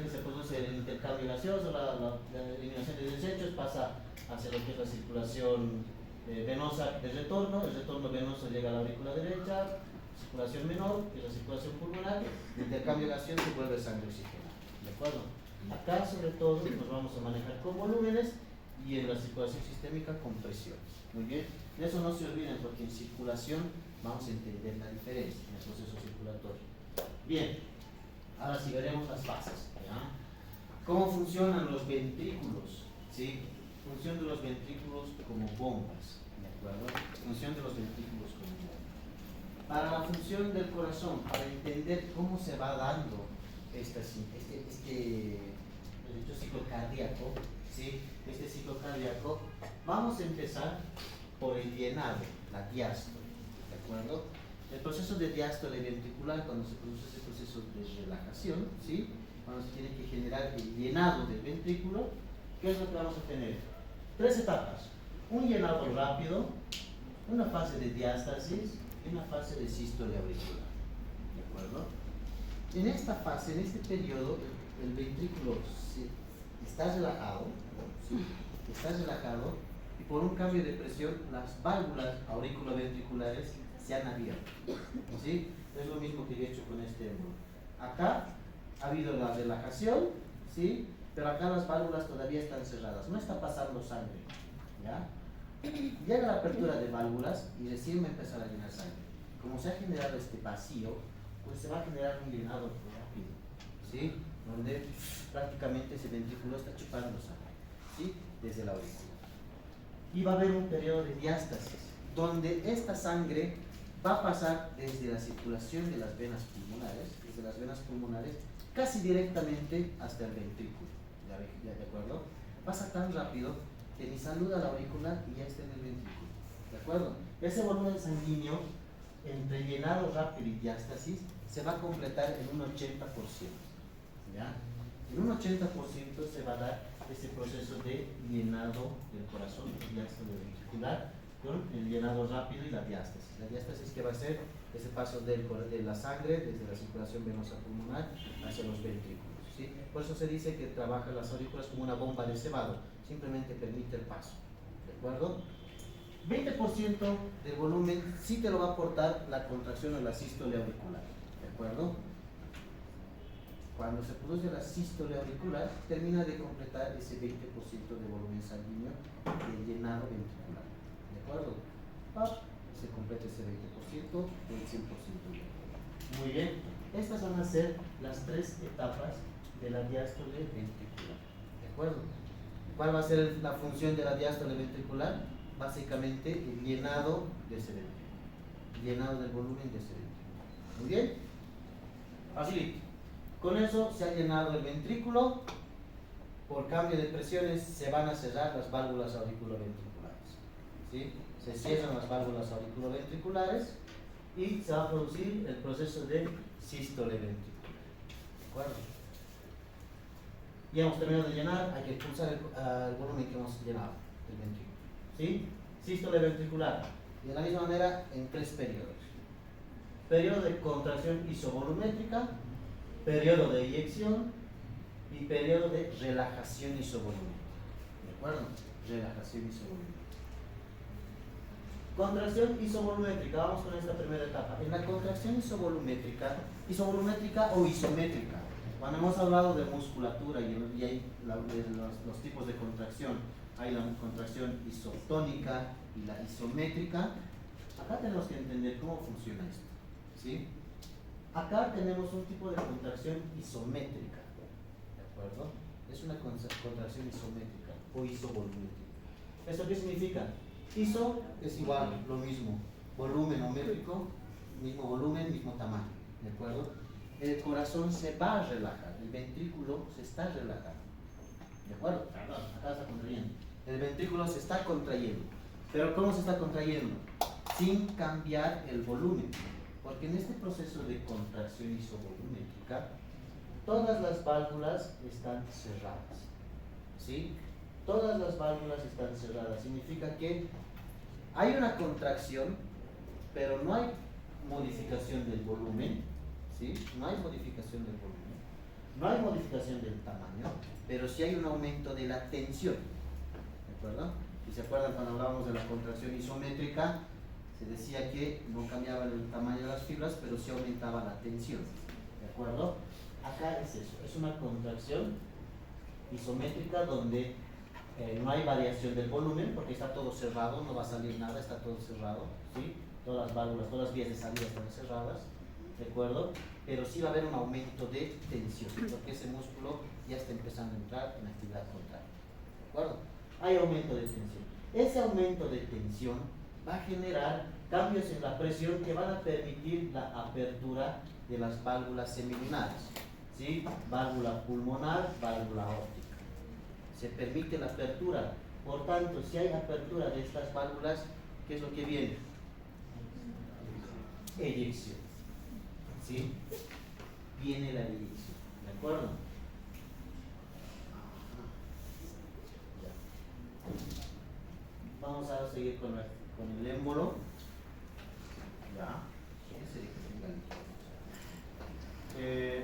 que se produce el intercambio gaseoso, la eliminación de desechos pasa hacia lo que es la circulación venosa de retorno. El retorno venoso llega a la aurícula derecha, circulación menor, que es la circulación pulmonar, el intercambio gaseoso se vuelve sangre oxigenada. ¿De acuerdo? Acá, sobre todo, nos vamos a manejar con volúmenes y en la circulación sistémica con presiones. Muy bien. De eso no se olviden, porque en circulación vamos a entender la diferencia en el proceso circulatorio. Bien, ahora sí veremos las fases. ¿Ya? ¿Cómo funcionan los ventrículos? ¿Sí? Función de los ventrículos como bombas. ¿De acuerdo? Función de los ventrículos como bombas. Para la función del corazón, para entender cómo se va dando este ciclo cardíaco, ¿sí? Este ciclo cardíaco, vamos a empezar por el llenado, la diástole. ¿De acuerdo? El proceso de diástole ventricular, cuando se produce ese proceso de relajación, ¿sí? Cuando se tiene que generar el llenado del ventrículo, ¿qué es lo que vamos a tener? Tres etapas: un llenado rápido, una fase de diástasis y una fase de sístole auricular. ¿De acuerdo? En esta fase, en este periodo, el ventrículo está relajado, ¿sí? Está relajado, y por un cambio de presión, las válvulas auriculoventriculares se han abierto. ¿Sí? Es lo mismo que yo he hecho con este émbolo. Acá ha habido la relajación, ¿sí? Pero acá las válvulas todavía están cerradas, no está pasando sangre. ¿Ya? Llega la apertura de válvulas y recién va a empezar a llenar sangre. Como se ha generado este vacío, pues se va a generar un llenado rápido, ¿sí? Donde prácticamente ese ventrículo está chupando sangre, ¿sí? Desde la aurícula. Y va a haber un periodo de diástasis, donde esta sangre va a pasar desde la circulación de las venas pulmonares, casi directamente hasta el ventrículo. ¿Ya de acuerdo? Pasa tan rápido que ni saluda la aurícula y ya está en el ventrículo. ¿De acuerdo? Ese volumen sanguíneo, entre llenado rápido y diástasis, se va a completar en un 80%. ¿Ya? En un 80% se va a dar ese proceso de llenado del corazón, el diástole ventricular, con el llenado rápido y la diástasis. La diástasis, que va a ser ese paso de la sangre desde la circulación venosa pulmonar hacia los ventrículos. ¿Sí? Por eso se dice que trabaja las aurículas como una bomba de cebado, simplemente permite el paso. ¿De acuerdo? 20% del volumen sí te lo va a aportar la contracción o la sístole auricular. ¿De acuerdo? Cuando se produce la sístole auricular, termina de completar ese 20% de volumen sanguíneo del llenado ventricular. ¿De acuerdo? Se completa ese 20% del 100%. Muy bien. Estas van a ser las tres etapas de la diástole ventricular. ¿De acuerdo? ¿Cuál va a ser la función de la diástole ventricular? Básicamente el llenado de ese ventrículo. El llenado del volumen de ese ventrículo. Muy bien. Así. Con eso se ha llenado el ventrículo. Por cambio de presiones se van a cerrar las válvulas auriculoventriculares. ¿Sí? Se cierran las válvulas auriculoventriculares y se va a producir el proceso de sístole ventricular. ¿De acuerdo? Ya hemos terminado de llenar, hay que expulsar el volumen que hemos llenado del ventrículo. ¿Sí? Sístole ventricular. Y de la misma manera en tres periodos. Periodo de contracción isovolumétrica, periodo de eyección y periodo de relajación isovolumétrica. ¿De acuerdo? Relajación isovolumétrica. Contracción isovolumétrica, vamos con esta primera etapa. En la contracción isovolumétrica o isométrica, cuando hemos hablado de musculatura y hay los tipos de contracción, hay la contracción isotónica y la isométrica, acá tenemos que entender cómo funciona esto. ¿Sí? Acá tenemos un tipo de contracción isométrica, ¿de acuerdo? Es una contracción isométrica o isovolumétrica. ¿Esto qué significa? Iso es igual, lo mismo, volumen métrico, mismo volumen, mismo tamaño, ¿de acuerdo? El corazón se va a relajar, el ventrículo se está relajando, ¿de acuerdo? Acá está contrayendo. El ventrículo se está contrayendo, pero ¿cómo se está contrayendo? Sin cambiar el volumen, porque en este proceso de contracción isovolumétrica todas las válvulas están cerradas. ¿Sí? Todas las válvulas están cerradas. Significa que hay una contracción, pero no hay modificación del volumen. ¿Sí? No hay modificación del volumen. No hay modificación del tamaño, pero sí hay un aumento de la tensión. ¿De acuerdo? Si se acuerdan cuando hablábamos de la contracción isométrica, se decía que no cambiaba el tamaño de las fibras, pero sí aumentaba la tensión. ¿De acuerdo? Acá es eso, es una contracción isométrica donde no hay variación del volumen porque está todo cerrado, no va a salir nada, está todo cerrado, ¿sí? Todas las válvulas, todas las vías de salida están cerradas, ¿de acuerdo? Pero sí va a haber un aumento de tensión porque ese músculo ya está empezando a entrar en actividad contraria, ¿de acuerdo? Hay aumento de tensión. Ese aumento de tensión va a generar cambios en la presión que van a permitir la apertura de las válvulas semilunares, ¿sí? Válvula pulmonar, válvula óptica. Se permite la apertura. Por tanto, si hay apertura de estas válvulas, ¿qué es lo que viene? Eyección. ¿Sí? Viene la eyección. ¿De acuerdo? Ya. Vamos a seguir con el émbolo. Ya.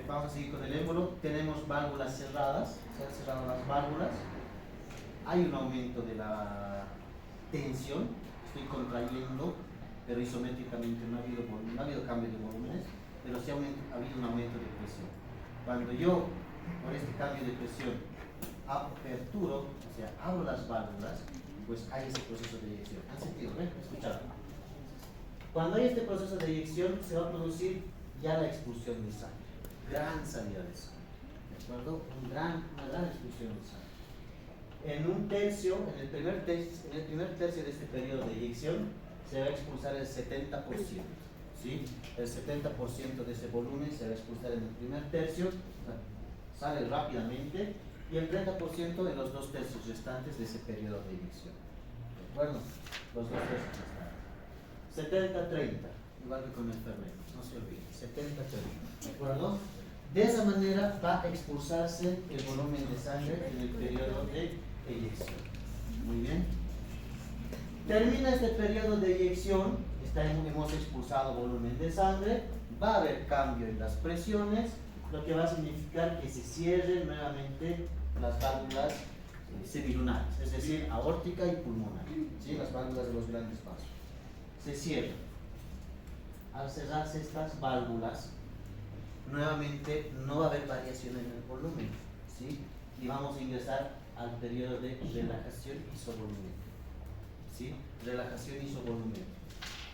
Vamos a seguir con el émbolo. Tenemos válvulas cerradas. Se han cerrado las válvulas. Hay un aumento de la tensión. Estoy contrayendo, pero isométricamente no ha habido cambio de volúmenes, pero sí ha habido un aumento de presión. Cuando yo, por este cambio de presión, aperturo, o sea, abro las válvulas, pues hay ese proceso de eyección. ¿Han sentido? Escuchad. Cuando hay este proceso de eyección, se va a producir ya la expulsión de sangre. Gran salida de sangre. ¿De acuerdo? Una gran expulsión de sangre. En el primer tercio de este periodo de eyección, se va a expulsar el 70%. ¿Sí? El 70% de ese volumen se va a expulsar en el primer tercio, sale rápidamente, y el 30% en los 2 tercios restantes de ese periodo de eyección. ¿De acuerdo? Los 2 tercios restantes. 70-30, igual que con el fermento, no se olviden. 70-30. ¿De acuerdo? De esa manera va a expulsarse el volumen de sangre en el periodo de eyección. Muy bien. Termina este periodo de eyección, hemos expulsado volumen de sangre, va a haber cambio en las presiones, lo que va a significar que se cierren nuevamente las válvulas semilunares, es decir, aórtica y pulmonar, ¿sí? Las válvulas de los grandes vasos. Se cierran. Al cerrarse estas válvulas, nuevamente no va a haber variación en el volumen, ¿sí? Y vamos a ingresar al periodo de relajación isovolumen, ¿sí? Relajación isovolumen.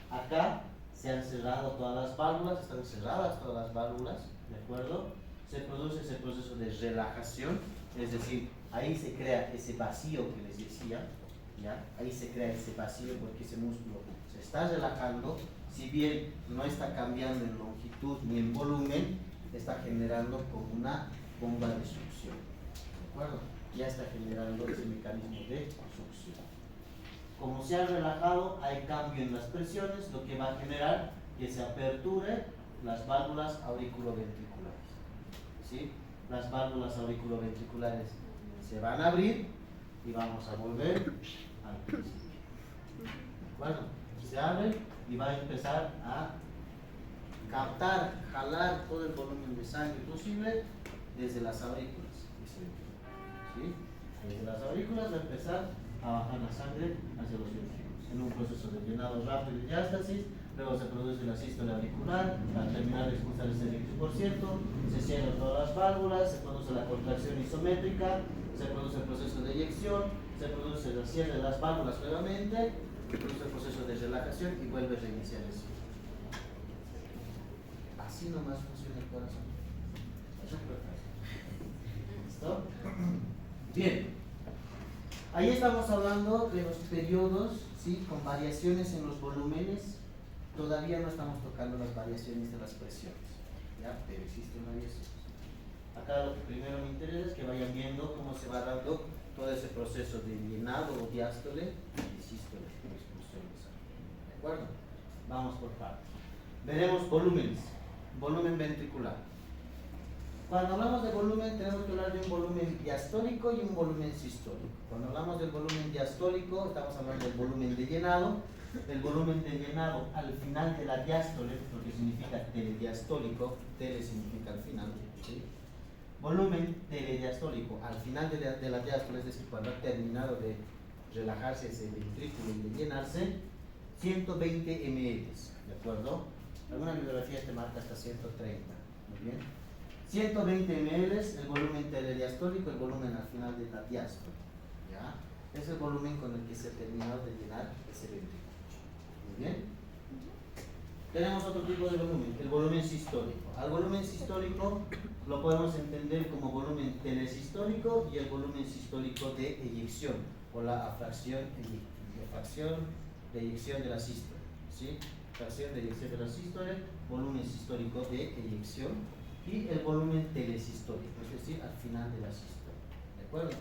Acá se han cerrado todas las válvulas, están cerradas todas las válvulas, ¿de acuerdo? Se produce ese proceso de relajación, es decir, ahí se crea ese vacío que les decía, ¿ya? Ahí se crea ese vacío porque ese músculo se está relajando, si bien no está cambiando en longitud ni en volumen, está generando como una bomba de succión, ¿de acuerdo? Ya está generando ese mecanismo de succión. Como se ha relajado, hay cambio en las presiones, lo que va a generar que se aperture las válvulas auriculoventriculares, ¿sí? Las válvulas auriculoventriculares se van a abrir y vamos a volver al principio. ¿De acuerdo? Se abre y va a empezar a captar, jalar todo el volumen de sangre posible desde las aurículas. ¿Sí? Desde las aurículas va a empezar a bajar la sangre hacia los ventrículos. En un proceso de llenado rápido de diástasis, luego se produce la sístole auricular, al terminar de expulsar ese 20%, se cierran todas las válvulas, se produce la contracción isométrica, se produce el proceso de eyección, se produce el cierre de las válvulas nuevamente, se produce el proceso de relajación y vuelve a reiniciar el ciclo. Así nomás funciona el corazón. ¿Listo? Bien. Ahí estamos hablando de los periodos, ¿sí? Con variaciones en los volúmenes. Todavía no estamos tocando las variaciones de las presiones, ¿ya? Pero existen variaciones. Acá lo que primero me interesa es que vayan viendo cómo se va dando todo ese proceso de llenado o diástole y sístole, de expulsión de sangre. ¿De acuerdo? Vamos por partes. Veremos volúmenes. Volumen ventricular. Cuando hablamos de volumen, tenemos que hablar de un volumen diastólico y un volumen sistólico. Cuando hablamos del volumen diastólico, estamos hablando del volumen de llenado. El volumen de llenado al final de la diástole, lo que significa telediastólico, tele significa al final, ¿sí? Volumen telediastólico al final de la diástole, es decir, cuando ha terminado de relajarse ese ventrículo y de llenarse, 120 ml, ¿de acuerdo? Alguna bibliografía te marca hasta 130, muy bien. 120 ml, el volumen telediastólico, el volumen al final de la diástole, ¿ya? Es el volumen con el que se ha terminado de llenar ese ventrículo. Muy bien. Tenemos otro tipo de volumen, el volumen sistólico. Al volumen sistólico lo podemos entender como volumen telesistólico y el volumen sistólico de eyección o la fracción de eyección de la sístole, ¿sí? Fracción de eyección de la sístole, volumen sistólico de eyección y el volumen telesistólico, es decir, al final de la sístole. ¿De acuerdo?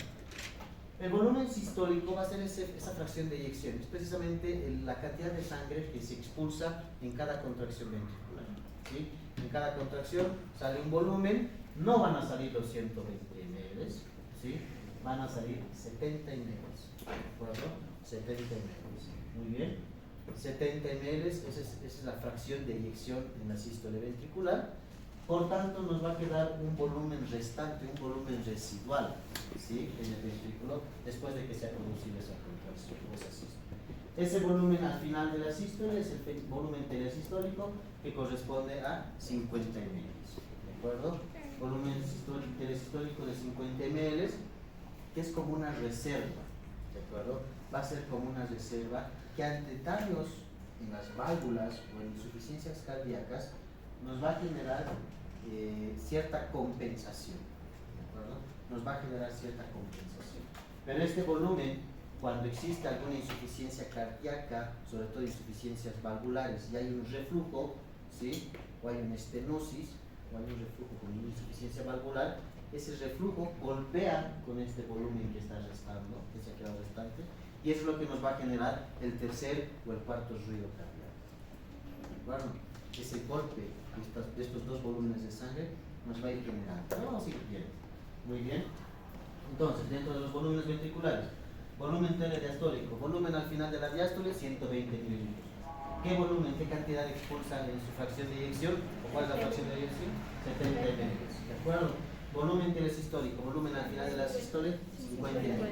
El volumen sistólico va a ser esa fracción de eyección, es precisamente la cantidad de sangre que se expulsa en cada contracción ventricular, ¿sí? En cada contracción sale un volumen, no van a salir los 120 ml, ¿sí? Van a salir 70 ml, ¿de acuerdo? 70 ml, muy bien. 70 ml, esa es la fracción de eyección en la sístole ventricular. Por tanto, nos va a quedar un volumen restante, un volumen residual, ¿sí? En el ventrículo, después de que se ha producido esa contracción, esa sístole. Ese volumen al final de la sístole es el volumen telesistólico, que corresponde a 50 ml, ¿de acuerdo? Volumen telesistólico de 50 ml, que es como una reserva, ¿de acuerdo? Va a ser como una reserva que ante daños en las válvulas o en insuficiencias cardíacas nos va a generar cierta compensación, ¿de acuerdo? Nos va a generar cierta compensación. Pero este volumen, cuando existe alguna insuficiencia cardíaca, sobre todo insuficiencias valvulares, y hay un reflujo, ¿sí? O hay una estenosis, o hay un reflujo con una insuficiencia valvular, ese reflujo golpea con este volumen que está restando, que se ha quedado restante, y es lo que nos va a generar el tercer o el cuarto ruido cardíaco. ¿De acuerdo? Ese golpe de estos dos volúmenes de sangre nos va a ir generando. Ahora vamos a ir bien. Muy bien. Entonces, dentro de los volúmenes ventriculares, volumen telediastólico, volumen al final de la diástole, 120 mililitros. ¿Qué volumen, qué cantidad expulsa en su fracción de eyección? ¿O cuál es la fracción de eyección? 70 ml. ¿De acuerdo? Volumen telesistólico, volumen al final de la sístole, 50 ml. ¿De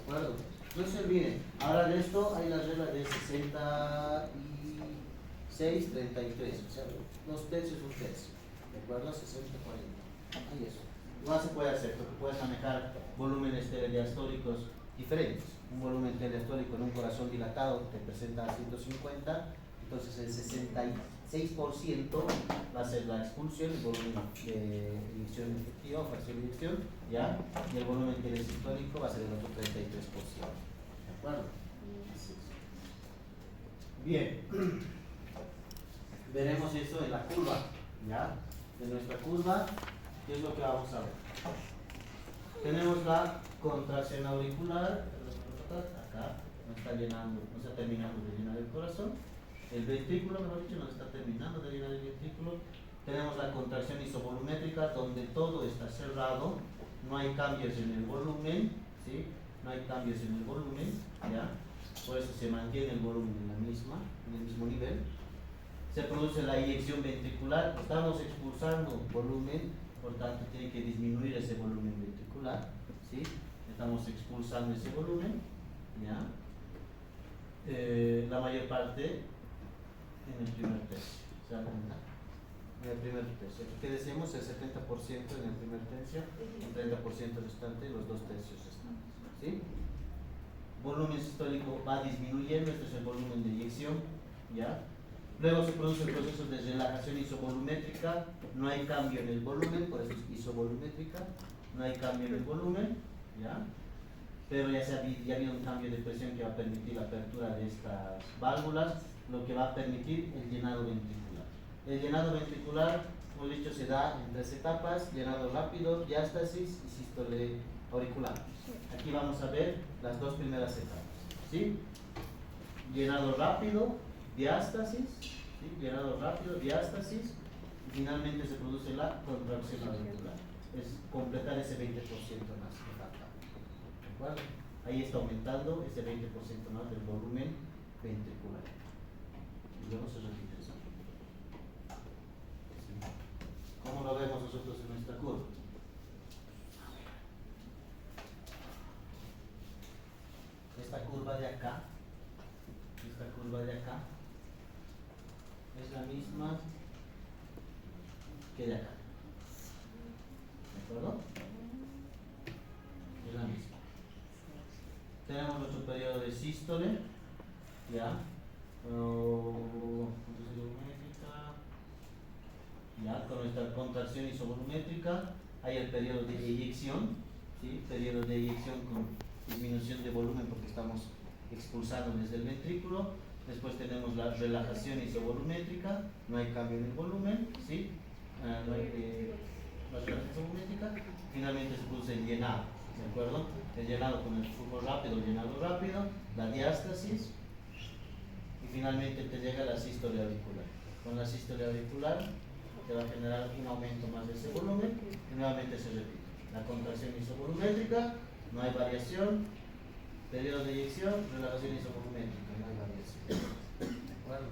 acuerdo? No se olviden, ahora de esto hay la regla de 66, 33, o sea, 2 tercios, 1 tercio, ¿de acuerdo? 60, 40, ahí eso. Igual se puede hacer, porque puedes manejar volúmenes telediastólicos diferentes. Un volumen telediastólico en un corazón dilatado te presenta 150, entonces el 66% va a ser la expulsión, el volumen de eyección efectiva o fracción de eyección, ¿ya? Y el volumen telesistólico va a ser el otro 33%. ¿De acuerdo? Así es. Bien. Veremos eso en la curva, ¿ya? De nuestra curva, ¿qué es lo que vamos a ver? Tenemos la contracción auricular, acá, no está llenando, no está terminando de llenar el corazón. El ventrículo, mejor dicho, no está terminando de llenar el ventrículo. Tenemos la contracción isovolumétrica, donde todo está cerrado, no hay cambios en el volumen, ¿sí? No hay cambios en el volumen, ¿ya? Por eso se mantiene el volumen en el mismo nivel. Se produce la eyección ventricular, estamos expulsando volumen, por tanto tiene que disminuir ese volumen ventricular, ¿sí? Estamos expulsando ese volumen, ¿ya? La mayor parte en el primer tercio, ¿se dan cuenta? En el primer tercio. ¿Qué decimos? El 70% en el primer tercio, el 30% restante, los 2 tercios restantes, ¿sí? Volumen sistólico va disminuyendo, este es el volumen de eyección, ¿ya? Luego se produce el proceso de relajación isovolumétrica, no hay cambio en el volumen, por eso es isovolumétrica, no hay cambio en el volumen, ¿ya? Pero ya ha habido un cambio de presión que va a permitir la apertura de estas válvulas, lo que va a permitir el llenado ventricular. El llenado ventricular, como he dicho, se da en 3 etapas: llenado rápido, diástasis y sístole auricular. Aquí vamos a ver las 2 primeras etapas, ¿sí? Llenado rápido, diástasis, ¿sí? Llenado rápido, diástasis, finalmente se produce la contracción auricular. Es completar ese 20% más que falta. ¿De acuerdo? Ahí está aumentando ese 20% más del volumen ventricular. Y luego se repite eso. ¿Sí? ¿Cómo lo vemos nosotros en nuestra curva? Esta curva de acá es la misma que de acá. ¿De acuerdo? Es la misma. Tenemos nuestro periodo de sístole, ya. Ya, con nuestra contracción isovolumétrica. Hay el periodo de eyección, ¿sí? Periodo de eyección con disminución de volumen porque estamos expulsando desde el ventrículo. Después tenemos la relajación isovolumétrica, no hay cambio en el volumen, ¿sí? No hay la relajación isovolumétrica. Finalmente se produce el llenado, ¿de acuerdo? El llenado con el flujo rápido, el llenado rápido, la diástasis y finalmente te llega la sístole auricular. Con la sístole auricular te va a generar un aumento más de ese volumen y nuevamente se repite. La contracción isovolumétrica, no hay variación. Periodo de eyección, relajación isovolumétrica, no hay variación. ¿De acuerdo?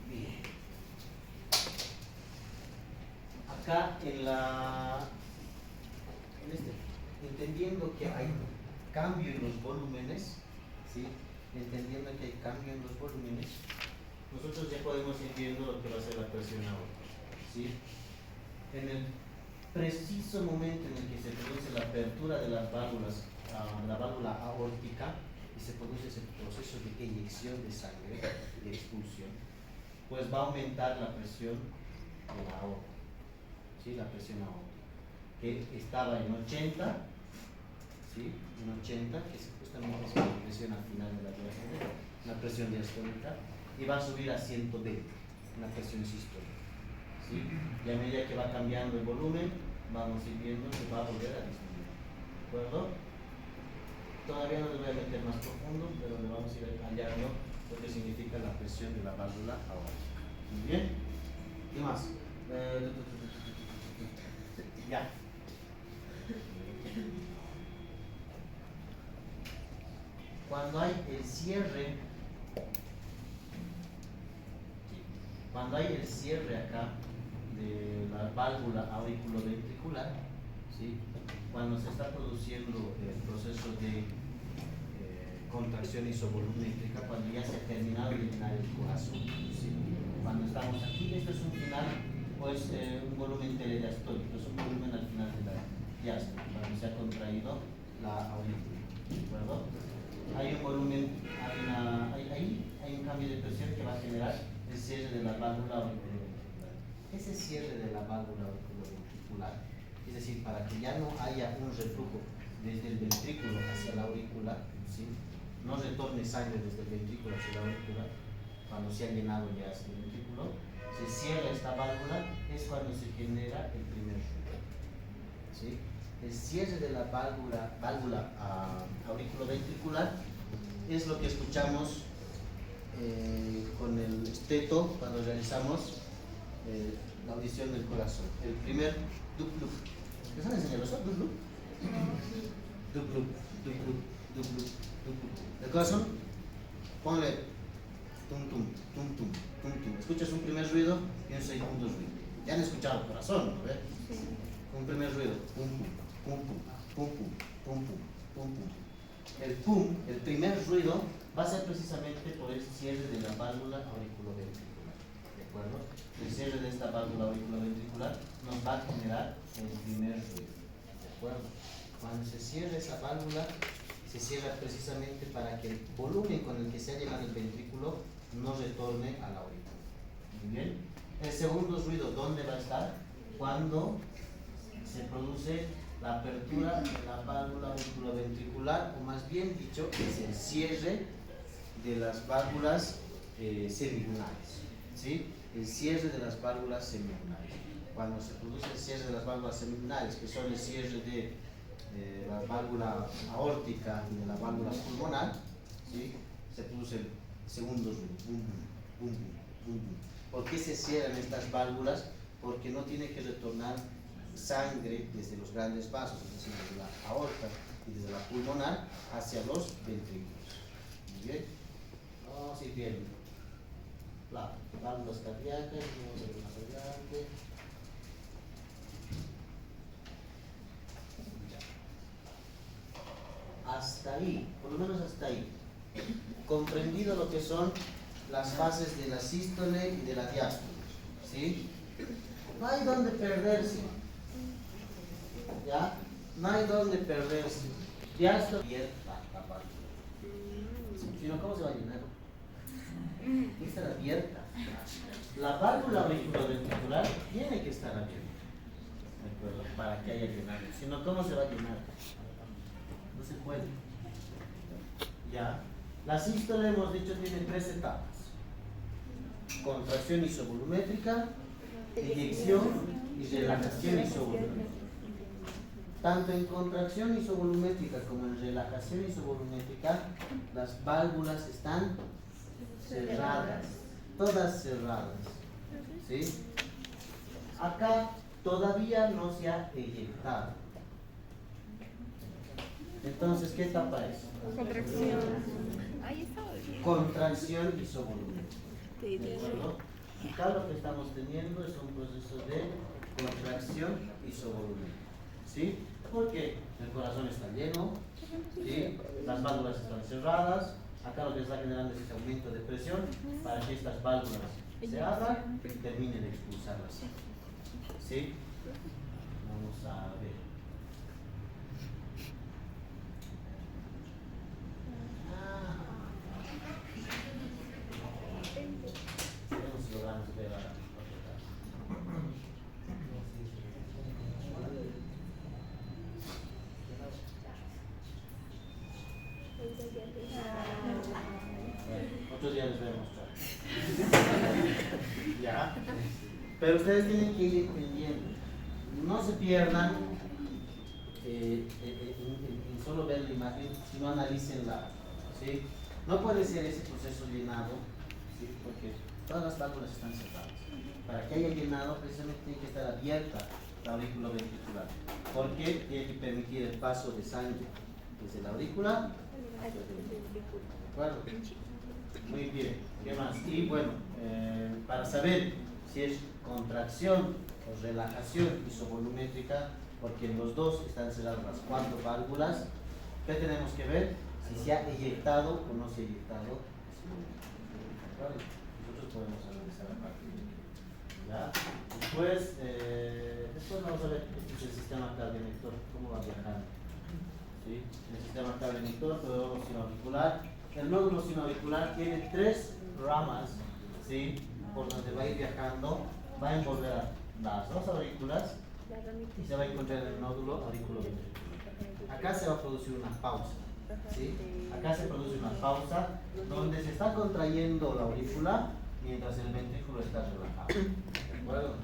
Bien. Acá entendiendo que hay cambio en los volúmenes, ¿sí? Entendiendo que hay cambio en los volúmenes, nosotros ya podemos ir viendo lo que va a ser la presión aórtica, ¿sí? En el preciso momento en el que se produce la apertura de las válvulas, la válvula aórtica, y se produce ese proceso de eyección de sangre, de expulsión, pues va a aumentar la presión de la aorta, ¿sí? La presión aórtica, que estaba en 80, ¿sí? En 80, que justamente es la presión al final de la diástole, una presión diastólica, y va a subir a 120, una presión sistólica, ¿sí? Y a medida que va cambiando el volumen, vamos a ir viendo que va a volver a disminuir. ¿De acuerdo? Todavía no le voy a meter más profundo, pero le vamos a ir hallando lo que significa la presión de la válvula aórtica. Muy bien. ¿Qué más? Ya. Cuando hay el cierre, acá de la válvula auriculoventricular, ¿sí? Cuando se está produciendo el proceso de contracción isovolumétrica, cuando ya se ha terminado de llenar el corazón, ¿sí? Cuando estamos aquí, esto es un final, o es un volumen telediastólico, es un volumen al final de la diástole, cuando se ha contraído la aurícula, ¿de acuerdo? Hay un volumen, hay un cambio de presión que va a generar el cierre de la válvula auriculoventricular. Ese cierre de la válvula auriculoventricular, es decir, para que ya no haya un reflujo desde el ventrículo hacia la aurícula, ¿sí? No retorne sangre desde el ventrículo hacia la aurícula, cuando se ha llenado ya el ventrículo, se cierra esta válvula, es cuando se genera el primer ruido, ¿sí? El cierre de la válvula auriculoventricular es lo que escuchamos con el esteto cuando realizamos la audición del corazón. El primer dup-lup. ¿Les han enseñado eso? ¿Dup-lup? Dup-lup, dup-lup, dup-lup, dup-lup. El corazón, ponle tum-tum, tum-tum, tum-tum. Escuchas un primer ruido y un segundo ruido. Ya han escuchado el corazón, ¿no? Un primer ruido, pum-pum, pum-pum, pum-pum, pum-pum, pum-pum. El pum, el primer ruido, va a ser precisamente por el cierre de la válvula auriculoventricular, ¿de acuerdo? El cierre de esta válvula auriculoventricular nos va a generar el primer ruido, ¿de acuerdo? Cuando se cierra esa válvula, se cierra precisamente para que el volumen con el que se ha llenado el ventrículo no retorne a la aurícula. Muy bien. El segundo ruido, ¿dónde va a estar? Cuando se produce la apertura de la válvula auriculoventricular, o más bien dicho, es el cierre de las válvulas semilunares, ¿sí? El cierre de las válvulas semilunares. Cuando se produce el cierre de las válvulas semilunares, que son el cierre de la válvula aórtica y de la válvula pulmonar, ¿sí? Se produce segundo rum, bum, bum, bum, bum, bum. ¿Por qué se cierran estas válvulas? Porque no tiene que retornar sangre desde los grandes vasos, es decir, desde la aorta y desde la pulmonar hacia los ventrículos. Muy bien. Vamos a ir viendo. Válvulas cardíacas, vamos a ver más adelante. Hasta ahí, por lo menos hasta ahí, comprendido lo que son las fases de la sístole y de la diástole, ¿sí? No hay donde perderse, ¿ya? No hay donde perderse. Diástole abierta la válvula. Si no, ¿cómo se va a llenar? Tiene que estar abierta. La válvula auriculoventricular tiene que estar abierta, ¿de acuerdo? Para que haya llenado. Si no, ¿cómo se va a llenar? No se puede. Ya. La sístole, hemos dicho, tiene 3 etapas: contracción isovolumétrica, eyección y relajación isovolumétrica. Tanto en contracción isovolumétrica como en relajación isovolumétrica, las válvulas están cerradas, todas cerradas, ¿sí? Acá todavía no se ha eyectado. Entonces, ¿qué etapa es? Contracción. Ahí estaba bien. Contracción isovolumétrica. ¿De acuerdo? Acá lo que estamos teniendo es un proceso de contracción isovolumétrica. ¿Sí? Porque el corazón está lleno, ¿sí? Las válvulas están cerradas. Acá lo que está generando es ese aumento de presión para que estas válvulas se abran y terminen de expulsar la sangre. ¿Sí? Vamos a ver. Veremos si logramos ver a otro día les voy a mostrar. Ya. Pero ustedes tienen que ir entendiendo. No se pierdan en solo ver la imagen, sino analícenla. ¿Sí? No puede ser ese proceso llenado, ¿sí? Porque todas las válvulas están cerradas. Para que haya llenado, precisamente tiene que estar abierta la aurícula ventricular, porque tiene que permitir el paso de sangre desde la aurícula hacia el ventrículo. ¿De acuerdo? Muy bien. ¿Qué más? Y bueno, para saber si es contracción o relajación isovolumétrica, porque en los dos están cerradas las 4 válvulas, ¿qué tenemos que ver? Si se ha eyectado o no se ha eyectado. ¿Vale? Nosotros podemos analizar aparte. ¿Ya? Después vamos a ver este es el sistema cardioemittor, cómo va viajando. ¿Sí? El sistema cardioemittor, nódulo sinoauricular. El nódulo sinoauricular tiene 3 ramas, ¿sí? Por donde va a ir viajando, va a envolver a las 2 aurículas y se va a encontrar el nódulo auriculoventricular. Acá se va a producir una pausa. ¿Sí? Acá se produce una pausa donde se está contrayendo la aurícula mientras el ventrículo está relajado. ¿De acuerdo?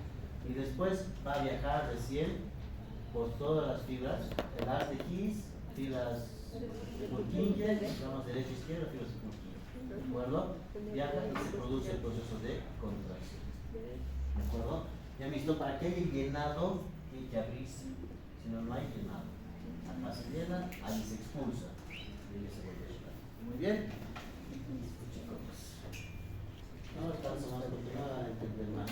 Y después va a viajar recién por todas las fibras, el haz de His, fibras de Purkinje, digamos derecha e izquierda, fibras de Purkinje. ¿De acuerdo? Viaja y se produce el proceso de contracción. ¿De acuerdo? Ya han visto, para que haya llenado tiene que abrirse, si no, no hay llenado. Acá se llena, ahí se expulsa. Muy bien. Chicos. No alcanzo más porque no van a entender más.